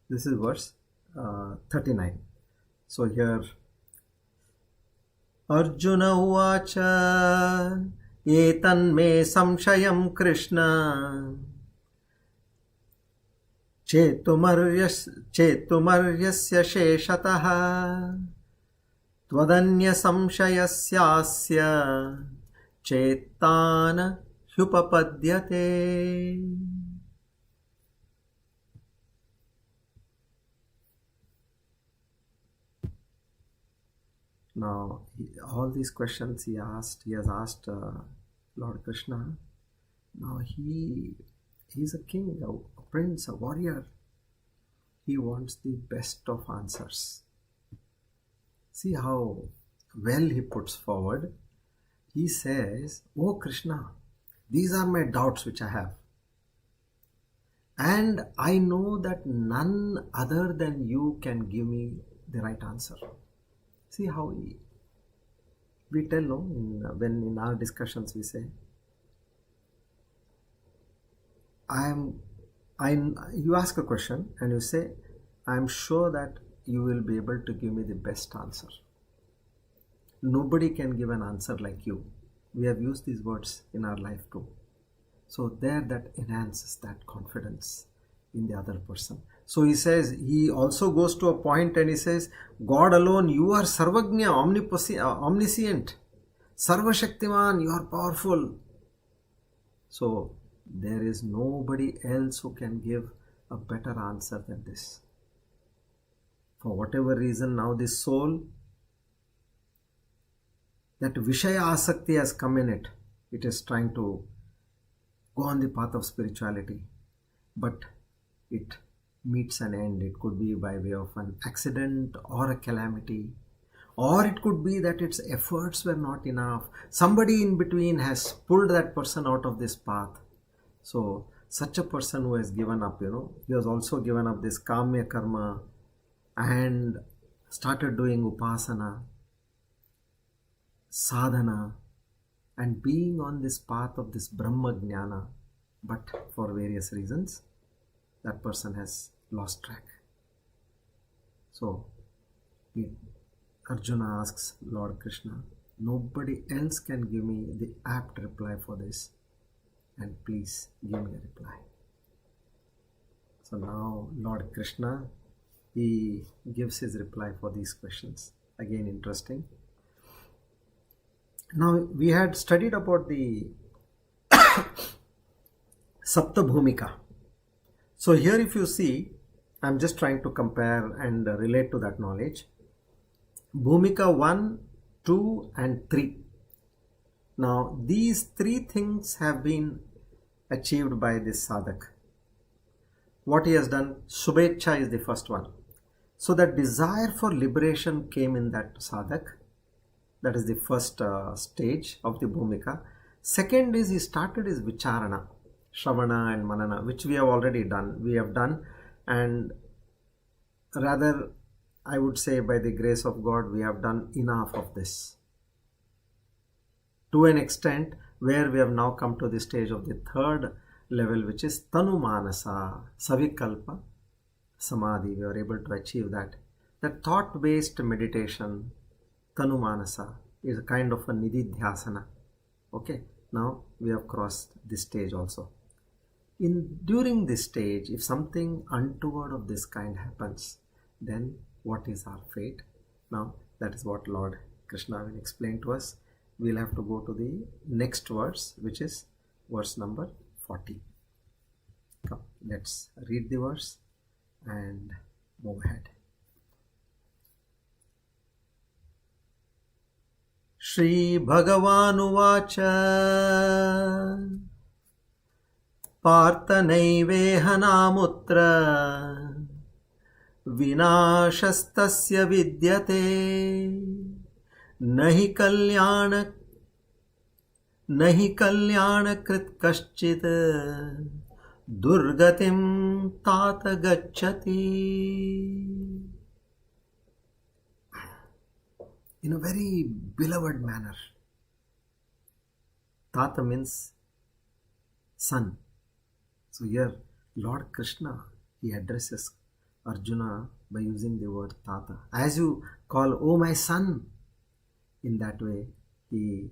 This is verse 39. So here, Arjuna uvacha etanme samshayam Krishna chetumaryasya sheshataha twadanya samshayasyasya chetana hyupapadyate. Now, all these questions he has asked Lord Krishna. Now he's a king, a prince, a warrior. He wants the best of answers. See how well he puts forward. He says, "Oh Krishna, these are my doubts which I have. And I know that none other than you can give me the right answer." See how we tell, no? When in our discussions we say, you ask a question and you say, "I am sure that you will be able to give me the best answer. Nobody can give an answer like you." We have used these words in our life too. So there, that enhances that confidence in the other person. So he says, he also goes to a point and he says, "God alone, you are Sarvagnya, omniscient, Sarvashaktiman, you are powerful." So there is nobody else who can give a better answer than this. For whatever reason, now this soul, that Vishaya Asakti has come in it. It is trying to go on the path of spirituality, but it meets an end. It could be by way of an accident or a calamity, or it could be that its efforts were not enough. Somebody in between has pulled that person out of this path. So such a person who has given up, he has also given up this kamya karma and started doing upasana, sadhana, and being on this path of this Brahma Jnana, but for various reasons, that person has lost track. So Arjuna asks Lord Krishna, "Nobody else can give me the apt reply for this, and please give me a reply." So now Lord Krishna, he gives his reply for these questions. Again, interesting. Now we had studied about the Sapta Bhumika. So here if you see, I'm just trying to compare and relate to that knowledge. Bhumika 1, 2 and 3. Now these three things have been achieved by this sadhak. What he has done, Shubhecha is the first one. So that desire for liberation came in that sadhak. That is the first stage of the Bhumika. Second is he started his Vicharana, Shravana and Manana, which we have already done. We have done, and rather I would say by the grace of God we have done enough of this, to an extent where we have now come to the stage of the third level, which is Tanu Manasa, Savikalpa Samadhi. We are able to achieve that. That thought-based meditation, Tanu Manasa, is a kind of a Nididhyasana. Okay, now we have crossed this stage also. During this stage, if something untoward of this kind happens, then what is our fate? Now that is what Lord Krishna will explain to us. We'll have to go to the next verse, which is verse number 40. Come, let's read the verse and move ahead. Shri Bhagavanu Vacha Parthanaiveha namutra Vinashastasya vidyate Nahi kalyana nahi kalyana krit kaschit durgatim tata gacchati. In a very beloved manner. Tata means son. So here Lord Krishna, he addresses Arjuna by using the word Tata. As you call, oh my son, in that way he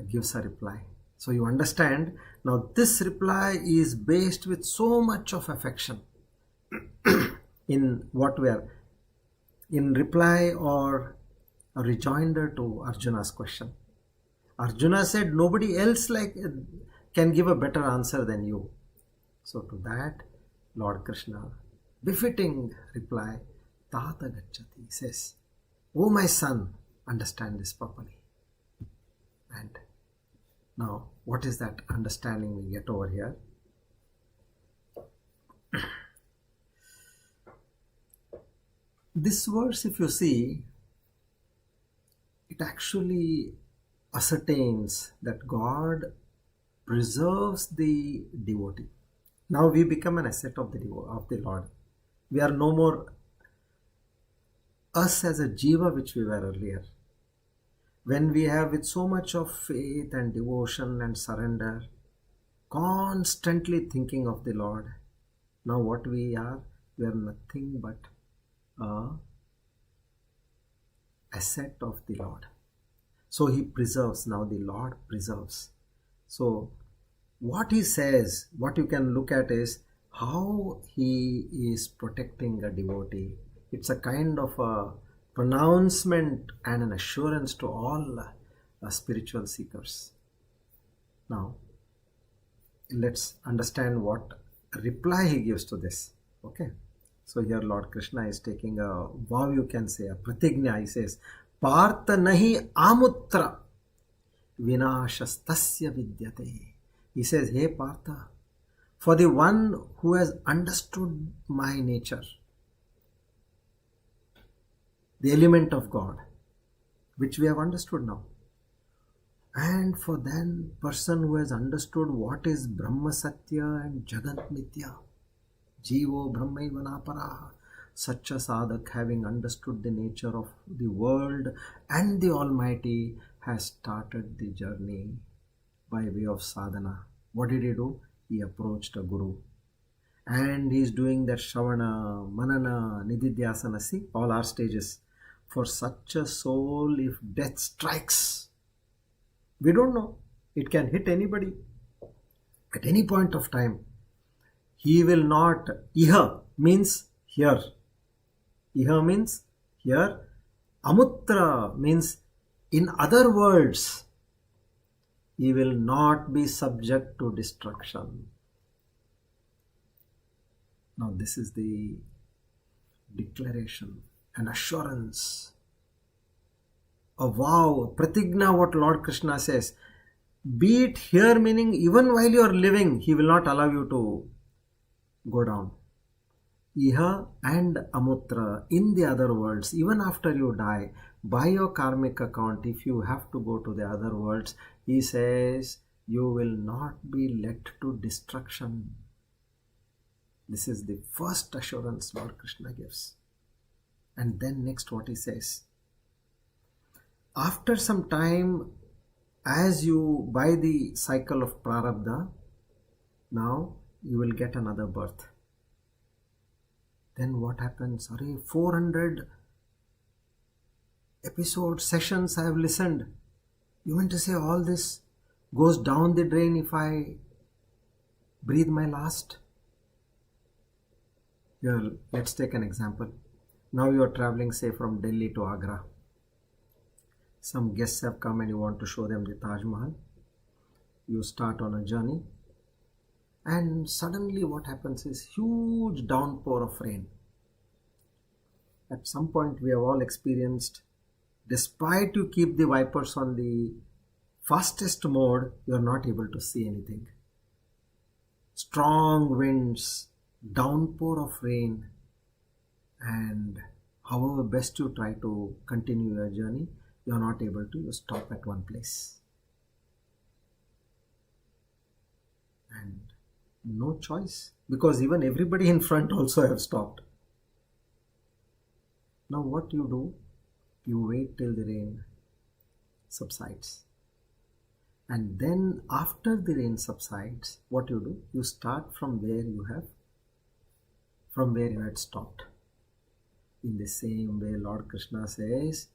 gives a reply. So you understand, now this reply is based with so much of affection in what we are, in reply or a rejoinder to Arjuna's question. Arjuna said, nobody else can give a better answer than you. So to that, Lord Krishna, befitting reply, Tata Gacchati, says, oh my son, understand this properly. And now, what is that understanding we get over here? This verse, if you see, it actually ascertains that God preserves the devotee. Now we become an asset of the Lord. We are no more us as a jeeva which we were earlier. When we have with so much of faith and devotion and surrender, constantly thinking of the Lord, now what we are nothing but an asset of the Lord. So he preserves, now the Lord preserves. So what he says, what you can look at is how he is protecting a devotee. It's a kind of a pronouncement and an assurance to all spiritual seekers. Now, let's understand what reply he gives to this. Okay. So here Lord Krishna is taking a vow, you can say, a pratigna. He says, Partha nahi amutra vinashastasya vidyate. He says, hey Partha, for the one who has understood my nature, the element of God, which we have understood now, and for then person who has understood what is Brahma Satya and Jagat Mithya, Jeevo Brahmaiva Naparaha, such a sadhak, having understood the nature of the world and the Almighty, has started the journey by way of sadhana. What did he do? He approached a guru. And he is doing that Shravana, Manana, Nididhyasana. See, all our stages. For such a soul, if death strikes, we don't know. It can hit anybody at any point of time. He will not. Iha means here. Iha means here. Amutra means in other words. He will not be subject to destruction. Now this is the declaration, an assurance, a vow, a pratigna, what Lord Krishna says. Be it here, meaning even while you are living, he will not allow you to go down. Iha and amutra, in the other worlds, even after you die, by your karmic account, if you have to go to the other worlds, he says, you will not be led to destruction. This is the first assurance Lord Krishna gives. And then next what he says. After some time, as you, by the cycle of prarabdha, now you will get another birth. Then what happens? 400 episode sessions I have listened. You mean to say all this goes down the drain if I breathe my last? Here, let's take an example. Now you are traveling, say, from Delhi to Agra. Some guests have come and you want to show them the Taj Mahal. You start on a journey. And suddenly what happens is huge downpour of rain. At some point we have all experienced, despite you keep the wipers on the fastest mode, you are not able to see anything. Strong winds, downpour of rain, and however best you try to continue your journey, you are not able to, you stop at one place. No choice, because even everybody in front also have stopped. Now what you do? You wait till the rain subsides. And then after the rain subsides, what you do? You start from where you had stopped. In the same way, Lord Krishna says,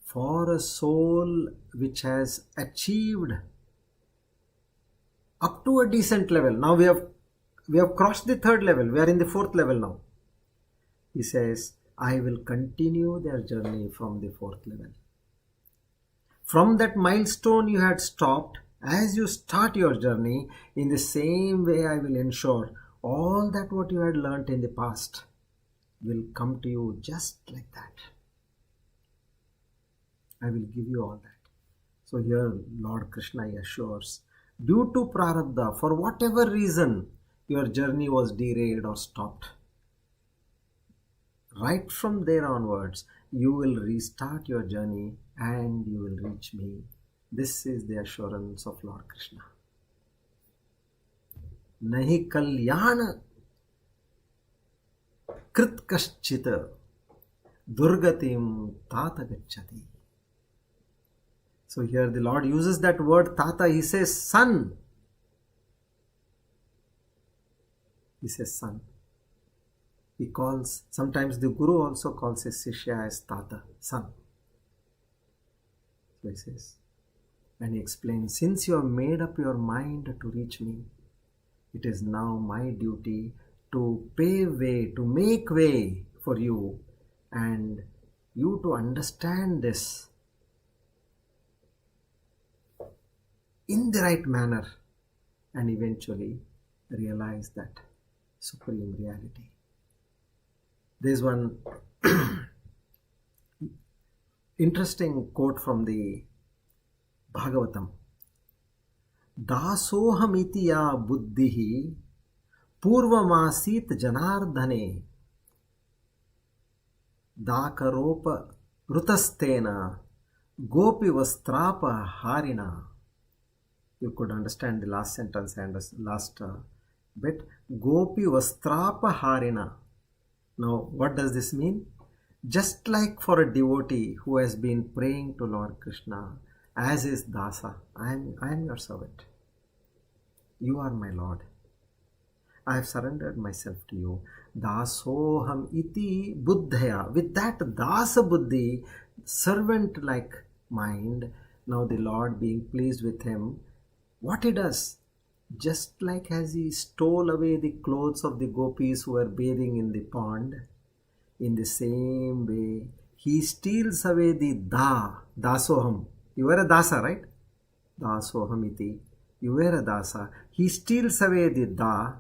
for a soul which has achieved up to a decent level, now we have crossed the third level, we are in the fourth level now. He says, I will continue their journey from the fourth level. From that milestone you had stopped, as you start your journey, in the same way I will ensure all that what you had learnt in the past will come to you just like that. I will give you all that. So here Lord Krishna assures, due to prarabdha, for whatever reason your journey was derailed or stopped, right from there onwards you will restart your journey and you will reach me. This is the assurance of Lord Krishna. Nahi kalyana krit kaschita durgatim tata gacchati. So here the Lord uses that word tata. He says son. He says son. He calls, sometimes the Guru also calls his Shishya as tata, son. So he says, and he explains, since you have made up your mind to reach me, it is now my duty to pave way, to make way for you, and you to understand this in the right manner and eventually realize that supreme reality. There's one interesting quote from the Bhagavatam. Dasohamiti ya buddhihi purvamasit janardhane dakaropa rutastena gopi vastrapa harina. You could understand the last sentence and the last bit. Gopi vastrapa harina. Now, what does this mean? Just like for a devotee who has been praying to Lord Krishna as his dasa, I am your servant. You are my Lord. I have surrendered myself to you. Dasoham iti buddhaya. With that dasa buddhi, servant-like mind, now the Lord being pleased with him, what he does? Just like as he stole away the clothes of the gopis who were bathing in the pond, in the same way, he steals away the dasoham. You were a dasa, right? Dasoham iti. You were a dasa. He steals away the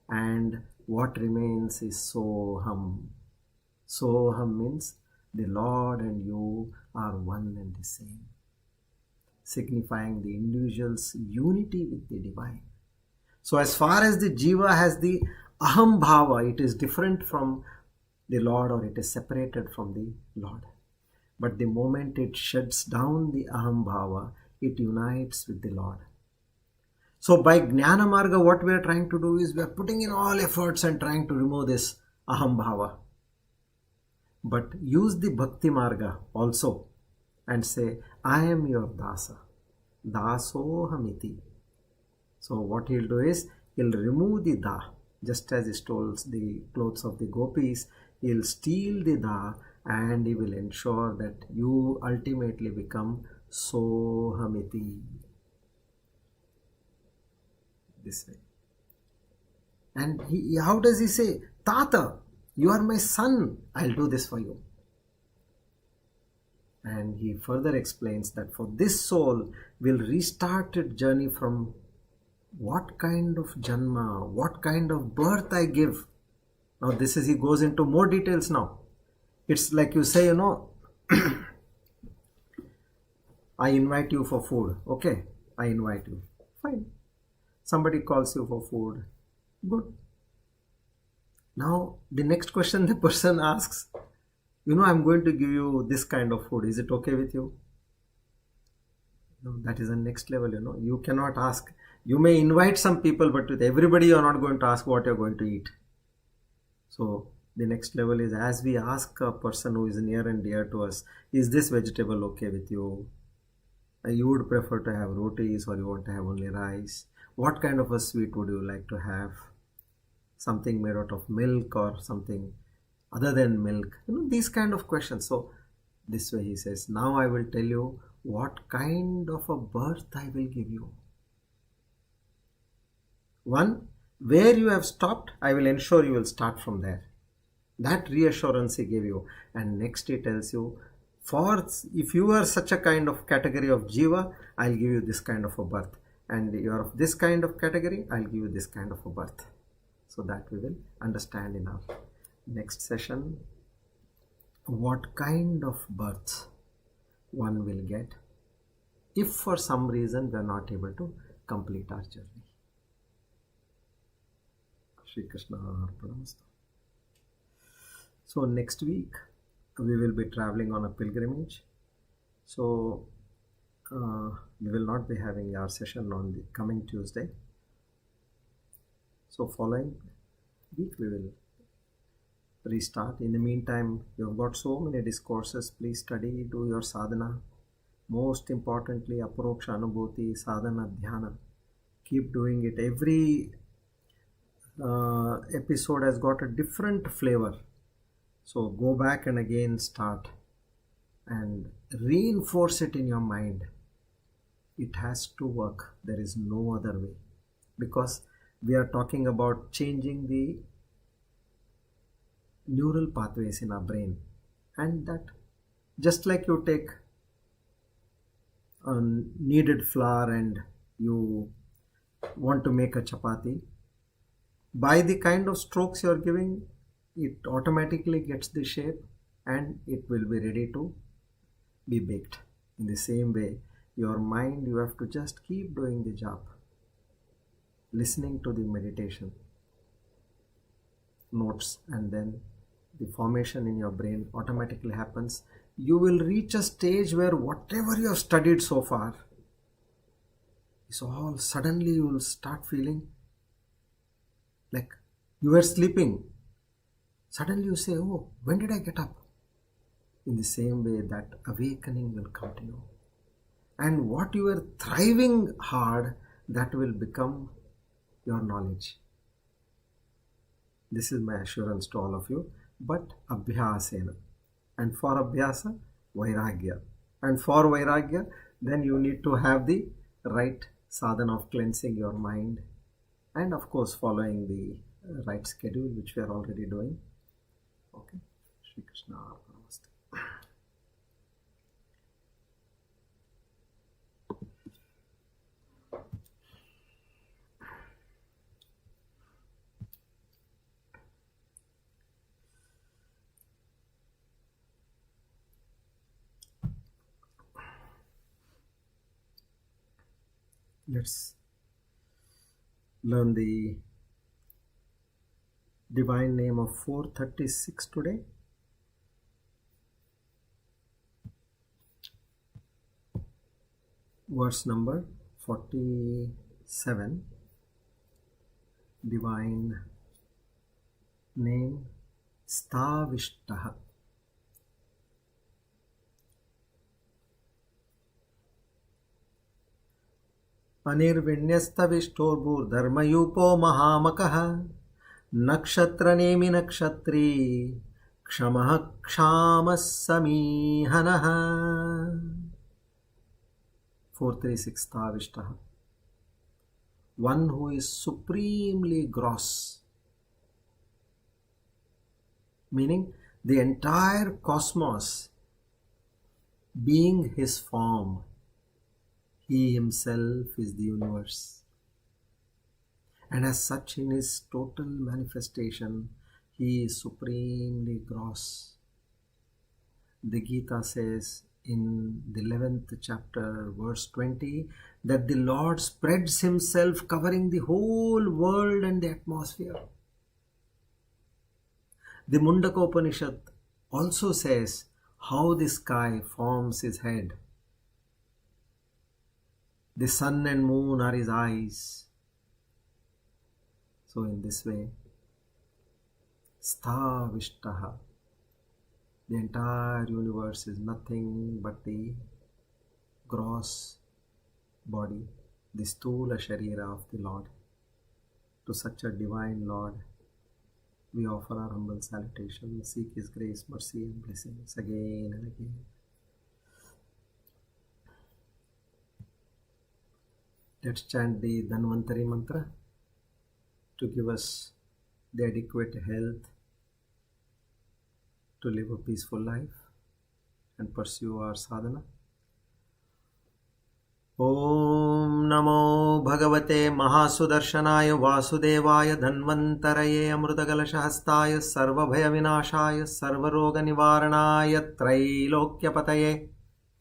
and what remains is soham. Soham means the Lord and you are one and the same, signifying the individual's unity with the divine. So as far as the jeeva has the aham bhava, it is different from the Lord, or it is separated from the Lord. But the moment it shuts down the aham bhava, it unites with the Lord. So by Jnana Marga, what we are trying to do is we are putting in all efforts and trying to remove this aham bhava. But use the Bhakti Marga also and say, I am your dasa. Dasohamiti. So what he'll do is, he'll remove the just as he stole the clothes of the gopis, he'll steal the and he will ensure that you ultimately become sohamiti. This way. And how does he say? Tata, you are my son, I'll do this for you. And he further explains that for this soul will restart its journey from what kind of janma, what kind of birth I give. Now this is, he goes into more details now. It's like you say, I invite you for food. Okay, I invite you. Fine. Somebody calls you for food. Good. Now the next question the person asks, I'm going to give you this kind of food. Is it okay with you? That is the next level. You cannot ask. You may invite some people, but with everybody you are not going to ask what you are going to eat. So the next level is, as we ask a person who is near and dear to us, is this vegetable okay with you? You would prefer to have rotis, or you want to have only rice? What kind of a sweet would you like to have? Something made out of milk or something other than milk? These kind of questions. So this way he says, now I will tell you what kind of a birth I will give you. One, where you have stopped, I will ensure you will start from there. That reassurance he gave you. And next he tells you, if you are such a kind of category of jeeva, I'll give you this kind of a birth. And you are of this kind of category, I'll give you this kind of a birth. So that we will understand in our next session, what kind of birth one will get if for some reason we are not able to complete our journey. Shri Krishna Arpanamastu. So next week we will be traveling on a pilgrimage. So we will not be having our session on the coming Tuesday. So following week we will restart. In the meantime, you have got so many discourses. Please study, do your sadhana. Most importantly, Aparoksha Anubhuthi, sadhana, dhyana. Keep doing it. Every episode has got a different flavor. So go back and again start and reinforce it in your mind. It has to work. There is no other way. Because we are talking about changing the neural pathways in our brain. And that, just like you take a kneaded flour and you want to make a chapati, by the kind of strokes you are giving, it automatically gets the shape and it will be ready to be baked. In the same way, your mind, you have to just keep doing the job, listening to the meditation notes, and then the formation in your brain automatically happens. You will reach a stage where whatever you have studied so far is all suddenly you will start feeling like you were sleeping. Suddenly you say, oh, when did I get up? In the same way, that awakening will come to you. And what you were thriving hard, that will become your knowledge. This is my assurance to all of you. But abhyasena. And for abhyasa, Vairagya. And for Vairagya, then you need to have the right sadhana of cleansing your mind. And of course, following the right schedule, which we are already doing. Okay. Shri Krishna Arpanamastu. Let's learn the divine name of 436 today. Verse number 47. Divine name Stavishtaha. अनिर्विण्यस्तविष्टोर्भूर्धर्मयूपो महामकः नक्षत्रनेमि नक्षत्री क्षमः क्षामः समीहनः. 436 Stavishtaha. One who is supremely gross, meaning the entire cosmos being his form. He himself is the universe. And as such, in his total manifestation, he is supremely gross. The Gita says in the 11th chapter, verse 20, that the Lord spreads himself covering the whole world and the atmosphere. The Mundaka Upanishad also says how the sky forms his head. The sun and moon are his eyes. So in this way, Stavishtaha, the entire universe is nothing but the gross body, the Stula Sharira of the Lord. To such a divine Lord, we offer our humble salutation, seek His grace, mercy and blessings again and again. Let's chant the Dhanvantari mantra to give us the adequate health to live a peaceful life and pursue our sadhana. Om Namo Bhagavate Mahasudarshanaaya Vasudevaya Dhanvantaraye Amrutagalashahastaya Sarvabhaya Vinashaya Sarvaroga Nivaranaya Trailokyapataye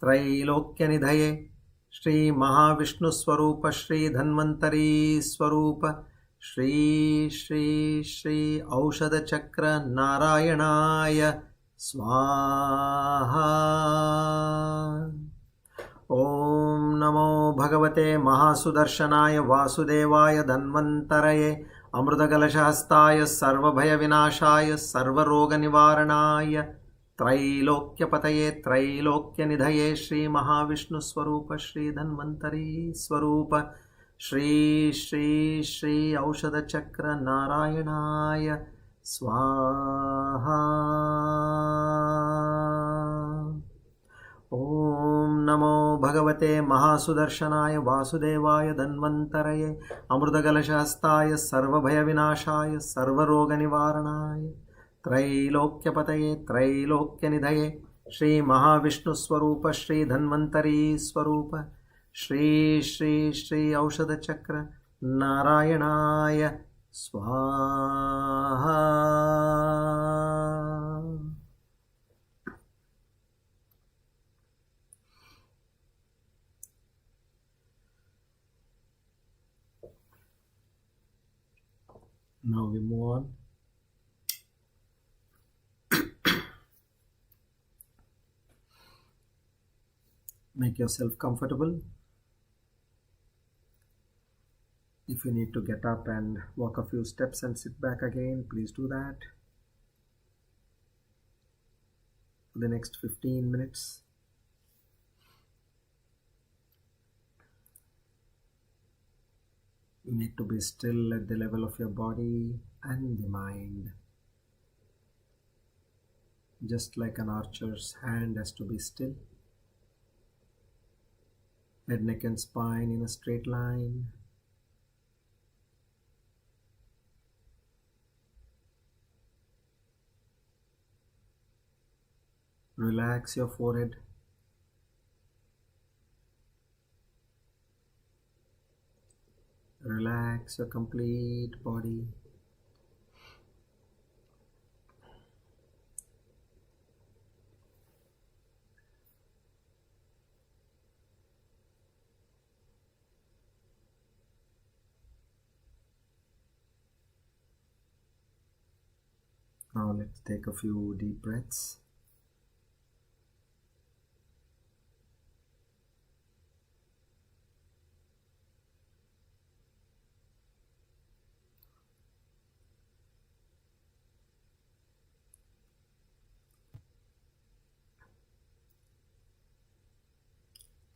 Trailokyanidhaye Shri Mahavishnu Swarupa Shri Dhanvantari Swarupa Shri Shri Shri Aushadha Chakra Narayanaya Swaha. Om Namo Bhagavate Mahasudarshanaaya Vasudevaya Dhanvantaraye Amrutagalashahastaya Sarvabhaya Vinashaya Sarvaroga Nivaranaya Trailokyapataye Trailokyanidhaye Shri Mahavishnu Swarupa Shri Dhanvantari Swarupa Shri Shri Shri Aushadha Chakra Narayanaya Swaha. Om Namo Bhagavate Mahasudarshanaaya Vasudevaya Dhanvantaraye Amrutagalashahastaya Sarvabhaya Vinashaya Sarvaroga Nivaranaya Trailokyapataye Trailokyanidhaye Shri Mahavishnu Swarupa Shri Dhanvantari Swarupa Shri Shri Shri Aushadha Chakra Narayanaya Swaha. Now we move on. Make yourself comfortable. If you need to get up and walk a few steps and sit back again, please do that. For the next 15 minutes. You need to be still at the level of your body and the mind. Just like an archer's hand has to be still. Head, neck and spine in a straight line. Relax your forehead. Relax your complete body. Now let's take a few deep breaths.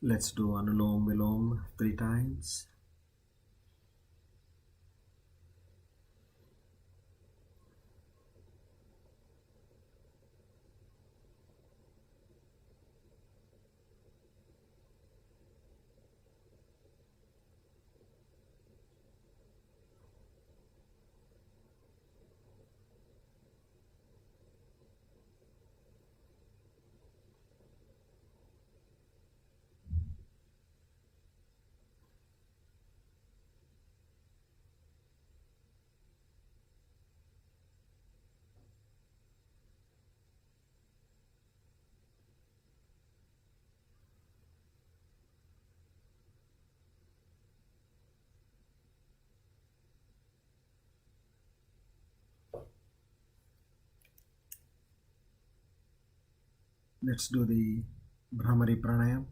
Let's do Anulom Vilom 3 times. Let's do the Brahmari Pranayam.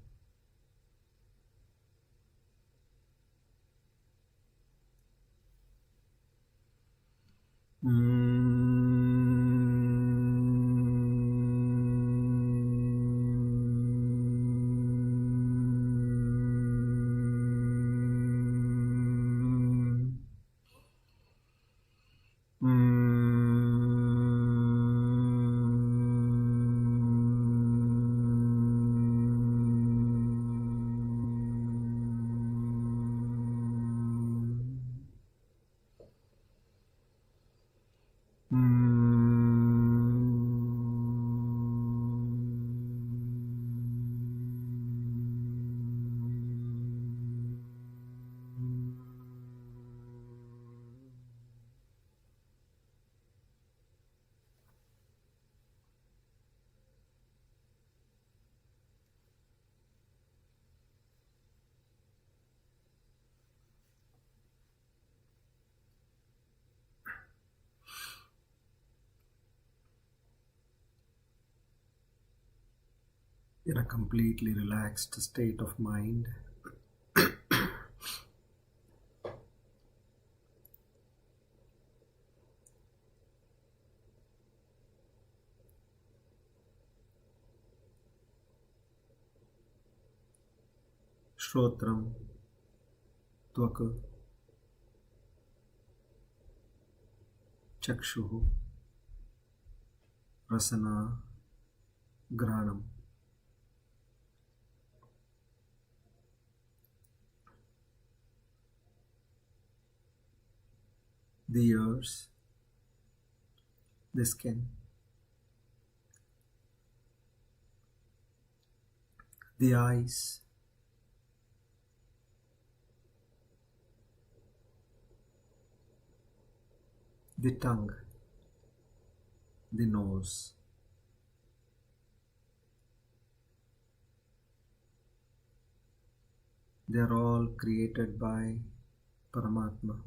in a completely relaxed state of mind. Shrotram, Tvak, Chakshuhu, Rasana, Granam. The ears, the skin, the eyes, the tongue, the nose. They are all created by Paramatma.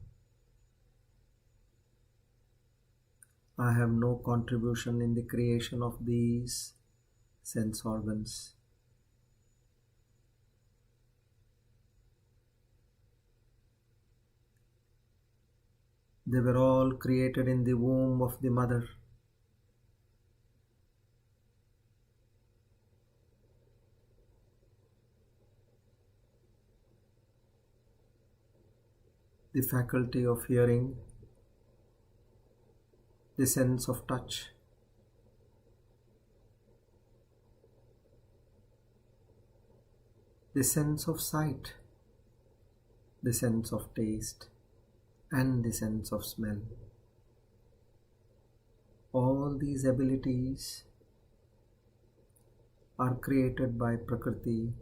I have no contribution in the creation of these sense organs. They were all created in the womb of the mother. The faculty of hearing, the sense of touch, the sense of sight, the sense of taste, and the sense of smell. All these abilities are created by Prakriti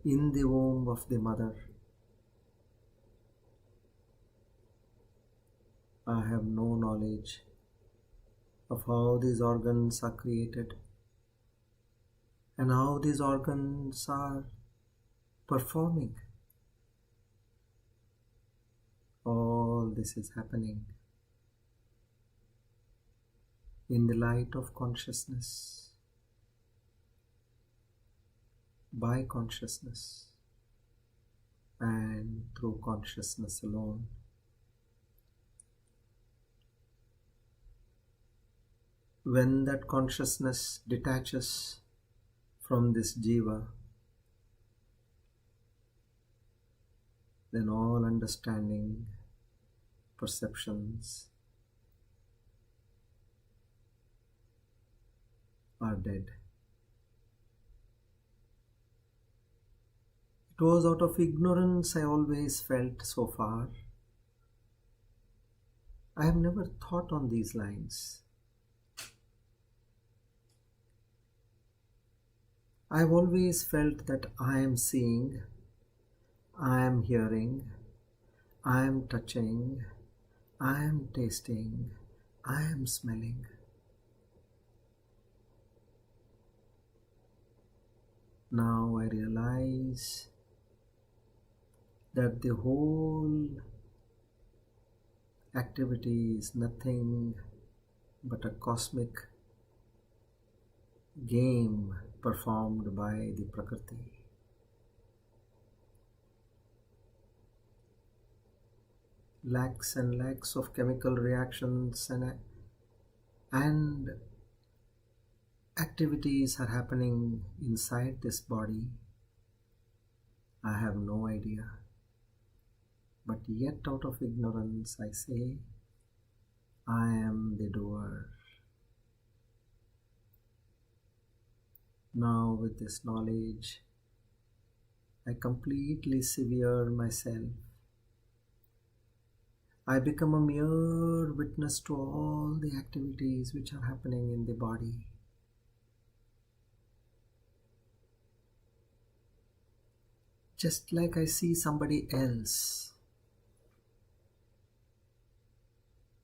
in the womb of the mother. I have no knowledge of how these organs are created and how these organs are performing. All this is happening in the light of consciousness, by consciousness, and through consciousness alone. When that consciousness detaches from this jeeva, then all understanding, perceptions are dead. It was out of ignorance I always felt so far. I have never thought on these lines. I have always felt that I am seeing, I am hearing, I am touching, I am tasting, I am smelling. Now I realize that the whole activity is nothing but a cosmic game performed by the Prakriti. Lakhs and lakhs of chemical reactions and activities are happening inside this body. I have no idea. But yet out of ignorance I say, I am the doer. Now with this knowledge, I completely sever myself. I become a mere witness to all the activities which are happening in the body. Just like I see somebody else,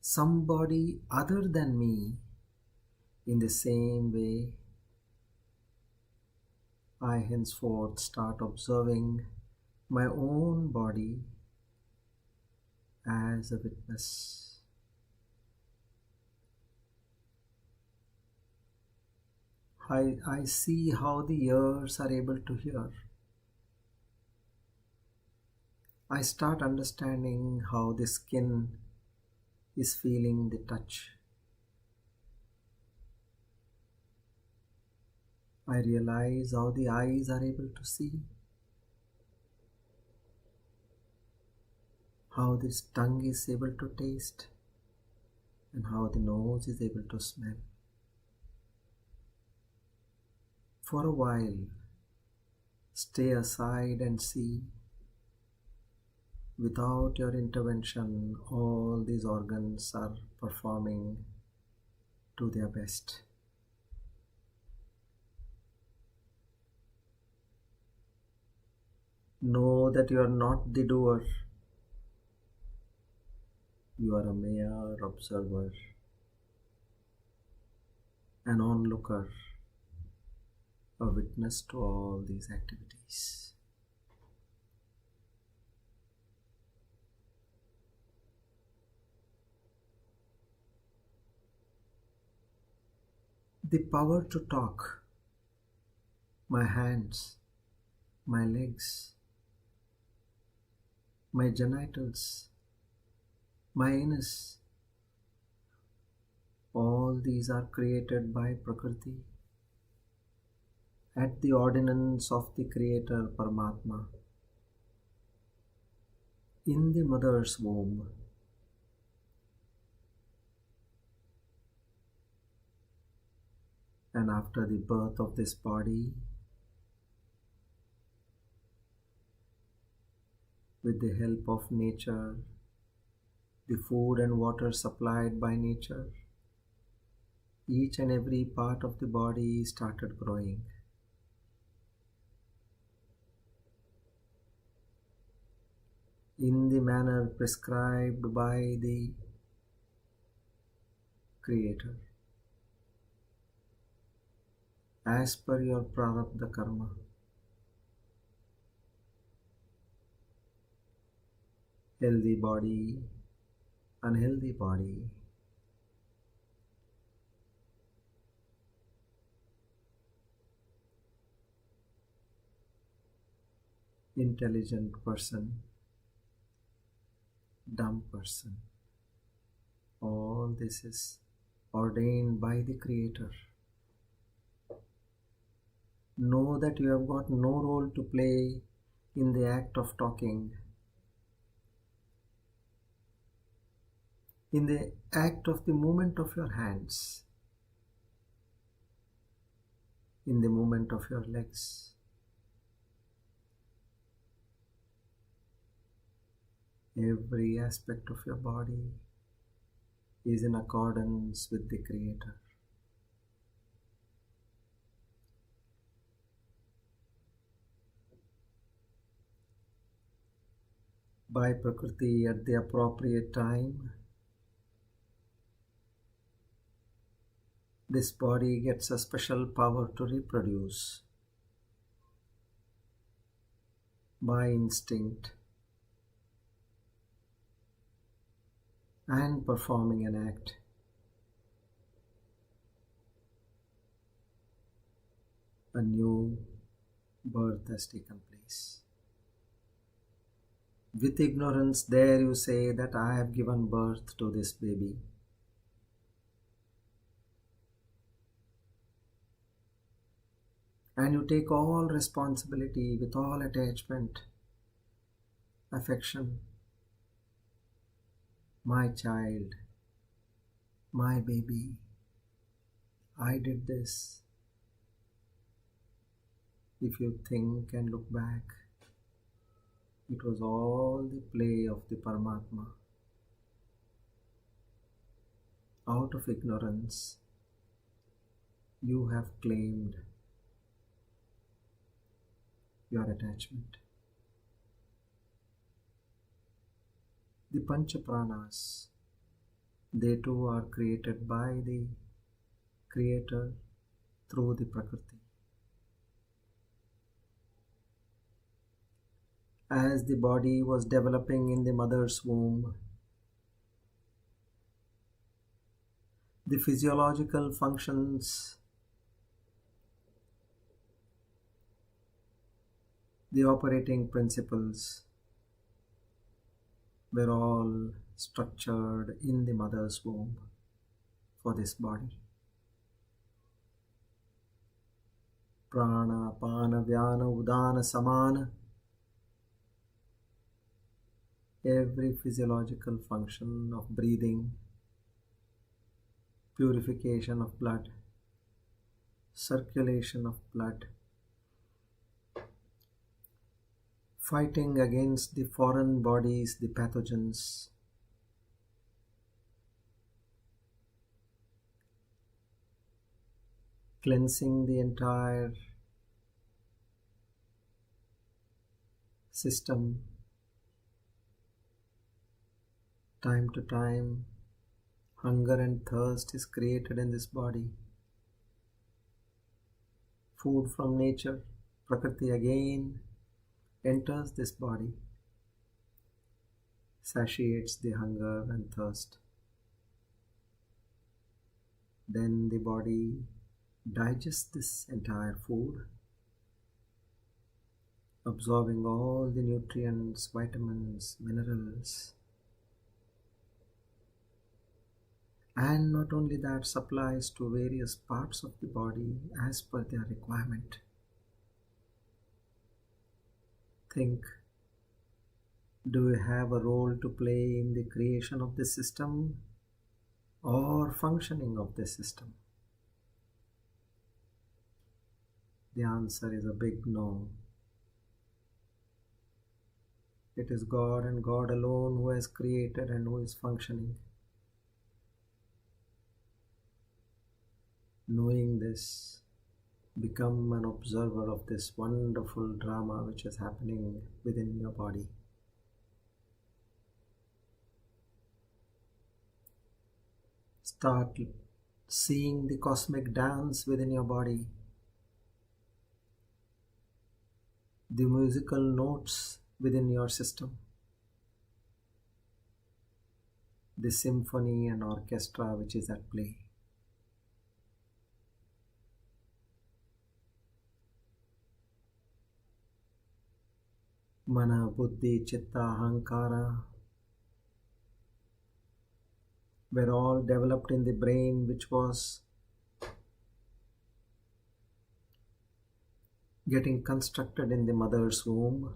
somebody other than me, in the same way, I henceforth start observing my own body as a witness. I see how the ears are able to hear. I start understanding how the skin is feeling the touch. I realize how the eyes are able to see, how this tongue is able to taste, and how the nose is able to smell. For a while, stay aside and see. Without your intervention, all these organs are performing to their best. Know that you are not the doer. You are a mere observer, an onlooker, a witness to all these activities. The power to talk, my hands, my legs, my genitals, my anus, all these are created by Prakriti at the ordinance of the Creator Paramatma in the mother's womb. And after the birth of this body, with the help of nature, the food and water supplied by nature, each and every part of the body started growing. In the manner prescribed by the Creator, as per your prarabdha karma. Healthy body, unhealthy body, intelligent person, dumb person. All this is ordained by the Creator. Know that you have got no role to play in the act of talking, in the act of the movement of your hands, in the movement of your legs. Every aspect of your body is in accordance with the Creator. By Prakriti, at the appropriate time, this body gets a special power to reproduce. By instinct and performing an act, a new birth has taken place. With ignorance, there you say that I have given birth to this baby. And you take all responsibility with all attachment, affection. My child, my baby, I did this. If you think and look back, it was all the play of the Paramatma. Out of ignorance, you have claimed your attachment. The Pancha Pranas, they too are created by the Creator through the Prakriti. As the body was developing in the mother's womb, the physiological functions The operating principles were all structured in the mother's womb for this body. Prana, Apana, Vyana, Udana, Samana. Every physiological function of breathing, purification of blood, circulation of blood, fighting against the foreign bodies, the pathogens, cleansing the entire system. Time to time, hunger and thirst is created in this body. Food from nature, Prakriti again enters this body, satiates the hunger and thirst. Then the body digests this entire food, absorbing all the nutrients, vitamins, minerals. And not only that, supplies to various parts of the body as per their requirement. Think, do we have a role to play in the creation of the system or functioning of the system? The answer is a big no. It is God and God alone who has created and who is functioning. Knowing this, become an observer of this wonderful drama which is happening within your body. Start seeing the cosmic dance within your body, the musical notes within your system, the symphony and orchestra which is at play. Mana, Buddhi, Chitta, Ahankara were all developed in the brain, which was getting constructed in the mother's womb.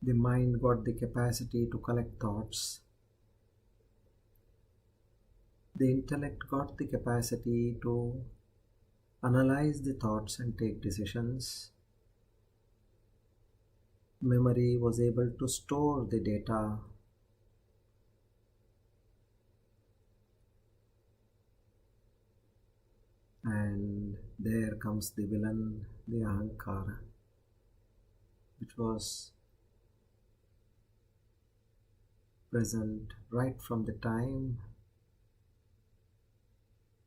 The mind got the capacity to collect thoughts. The intellect got the capacity to analyze the thoughts and take decisions. Memory was able to store the data. And there comes the villain, the Ahankara, which was present right from the time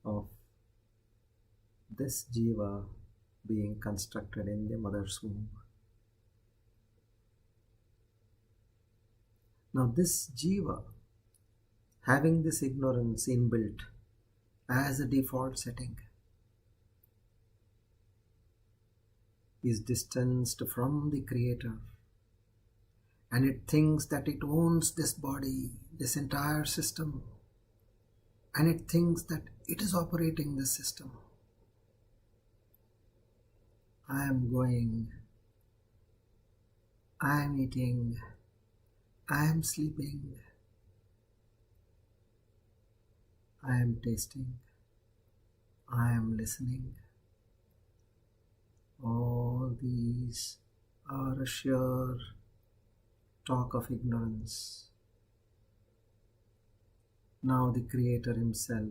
of this jeeva being constructed in the mother's womb. Now this jeeva, having this ignorance inbuilt as a default setting, is distanced from the Creator, and it thinks that it owns this body, this entire system, and it thinks that it is operating this system. I am going, I am eating, I am sleeping, I am tasting, I am listening. All these are a sheer talk of ignorance. Now the Creator Himself,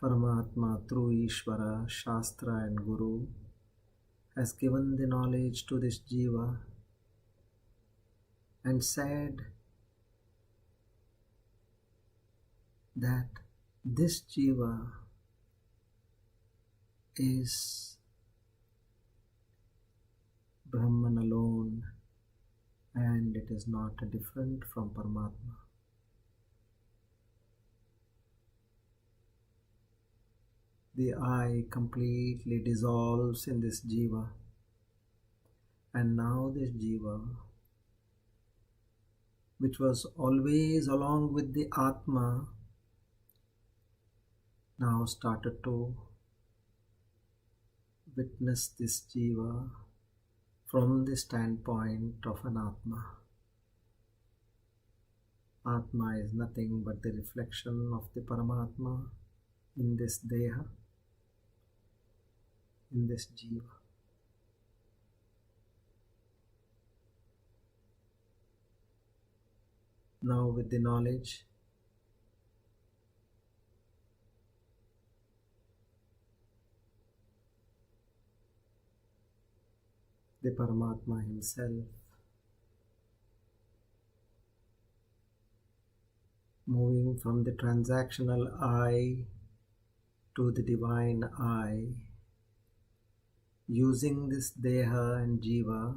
Paramatma, through Ishvara, Shastra and Guru, has given the knowledge to this jeeva and said that this jeeva is Brahman alone, and it is not different from Paramatma. the I completely dissolves in this jeeva, and now this jeeva, which was always along with the atma, now started to witness this jiva from the standpoint of an atma. Atma is nothing but the reflection of the Paramatma in this deha, in this jiva. Now with the knowledge, the Paramatma himself moving from the transactional I to the divine I, using this deha and jiva,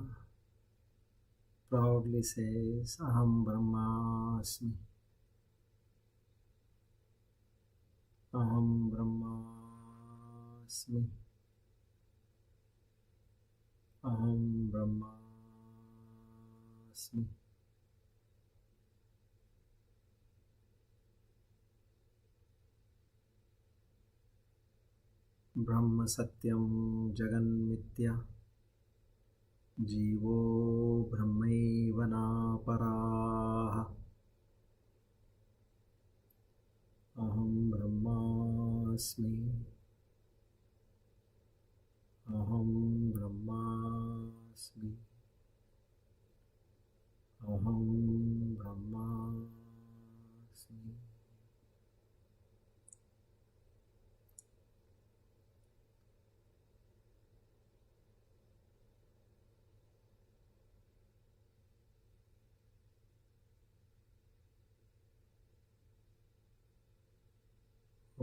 proudly says, Aham Brahmasmi. Aham Brahmasmi. Aham Brahmasmi. Brahma Satyam Jagan Mitya Jeevo Brahmaiva Naparaha. Aham Brahmasmi. Aham Brahmasmi. Aham Brahmasmi.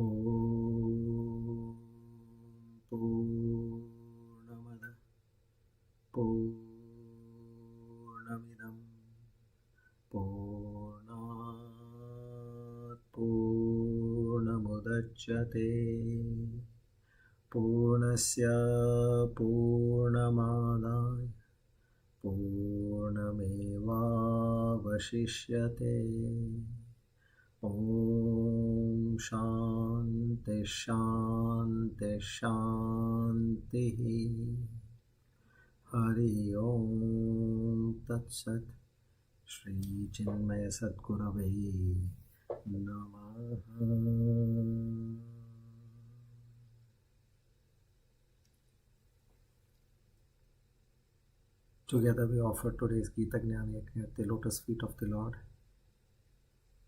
Om Purnamada Purnamidam Purnat Purnamudachyate Purnasya Purnamadaya Purnamevavashishyate. Om Shanti Shanti Shanti. Hari Om Tat Sat. Shri Chinmaya Sadgurave Namaha. Together we offer today's Gita Jnana Yajna at the lotus feet of the Lord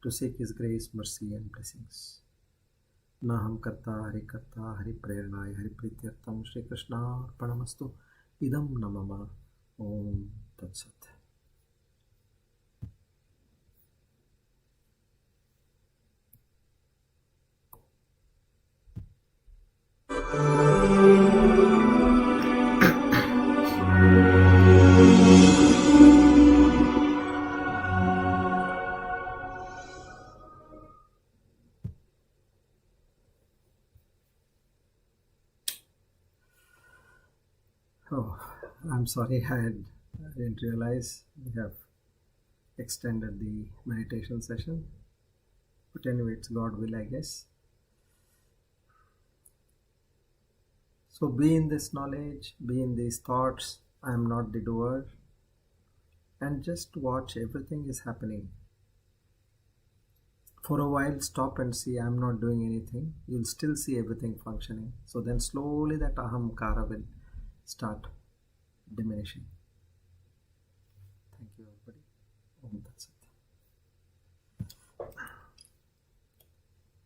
to seek His grace, mercy and blessings. Naham karta hari prerna hari prityartam Shri Krishna arpanamastu idam namama. Om Tat Sat. Oh, I'm sorry, I didn't realize we have extended the meditation session. But anyway, it's God will, I guess. So be in this knowledge, be in these thoughts. I am not the doer. And just watch, everything is happening. For a while, stop and see, I am not doing anything. You'll still see everything functioning. So then slowly that ahamkara will start diminishing. Thank you, everybody. Om Tat Sat.